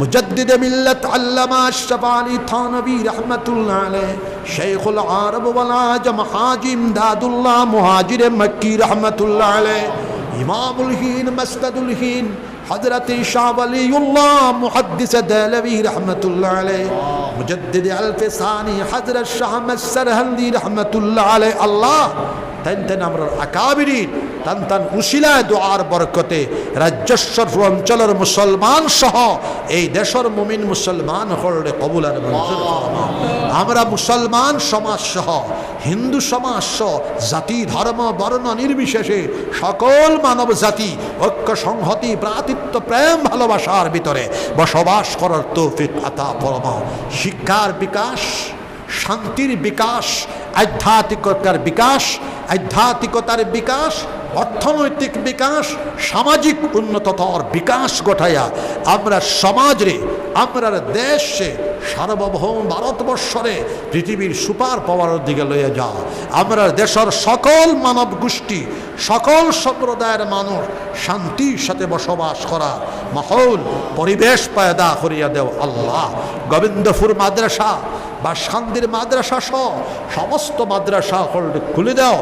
মুজাদ্দিদ মিল্লাত আল্লামা আশরাফ আলী থানভী রহমাতুল্লাহ আলাইহি শাইখুল আরব ওয়াল আজম হাজী ইমদাদুল্লাহ মুহাজির মক্কি রহমাতুল্লাহ আলাইহি ইমামুল হিন মাসদাদুল হিন হযরত শাহ ওয়ালিউল্লাহ মুহাদ্দিস দেহলভী রহমাতুল্লাহ আলাইহি মুজাদ্দিদ আল-ফিসানি হযরত শাহ আহমদ সারহন্দি রহমাতুল্লাহ আলাইহি আল্লাহ তেন আমরা আকাবিরিন তান উসিলায় দোয়ার বরকতে রাজ্যস্বর অঞ্চলের মুসলমান সহ এই দেশের মুমিন মুসলমান হলে কবুল আর মঞ্জুর ফরমাও আমরা মুসলমান সমাজ সহ হিন্দু সমাজ সহ জাতি ধর্ম বর্ণ নির্বিশেষে সকল মানব জাতি ঐক্য সংহতি ভ্রাতৃত্ব প্রেম ভালোবাসার ভিতরে বসবাস করার তৌফিক আতা ফরমাও শিক্ষার বিকাশ শান্তির বিকাশ আধ্যাত্মিকতার বিকাশ অর্থনৈতিক বিকাশ সামাজিক উন্নততর বিকাশ ঘটাইয়া আমরা সমাজে আমরা দেশে সার্বভৌম ভারতবর্ষরে পৃথিবীর সুপার পাওয়ারের দিকে লইয়া যাও আমরা দেশের সকল মানব গোষ্ঠী সকল সম্প্রদায়ের মানুষ শান্তির সাথে বসবাস করার মাহৌল পরিবেশ পয়দা করিয়া দেও আল্লাহ গোবিন্দপুর মাদ্রাসা বা শান্তির মাদ্রাসা সহ সমস্ত মাদ্রাসা খুলে দাও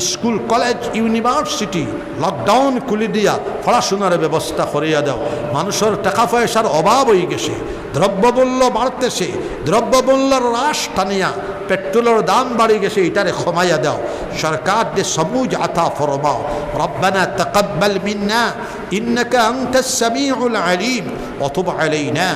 স্কুল কলেজ ইউনিভার্সিটি লকডাউন খুলে দিয়া পড়াশোনার ব্যবস্থা করিয়া দাও মানুষের টাকা পয়সার অভাব হয়ে গেছে দ্রব্যমূল্য বাড়তেছে দ্রব্যমূল্যর হ্রাস টানিয়া পেট্রোলের দাম বাড়ি গেছে এটারে কমাইয়া দাও সরকার দে সবুজ আতা ফরমাও রব্বানা তাকাব্বাল মিন্না ইন্নাকা আনতাস সামিউল আলিম ওয়া তুব আলাইনা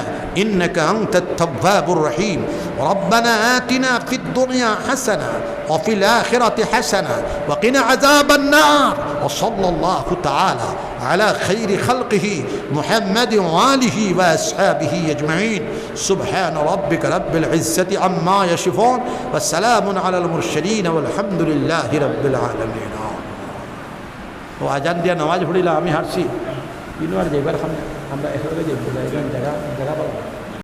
ইন্নাকা আনতাত তাওয়াবুর রহিম ربنا آتنا في الدنيا حسنة وفي الآخرة حسنة وقنا عذاب النار وصلى الله تعالى على خير خلقه محمد وآله وأصحابه أجمعين سبحان ربك رب العزة عما يصفون والسلام على المرسلين والحمد لله رب العالمين وأجان ديا نواز پڑھیلا আমি হারছি ইনওয়ার যাইবার আমরা এখানে যাইব জায়গা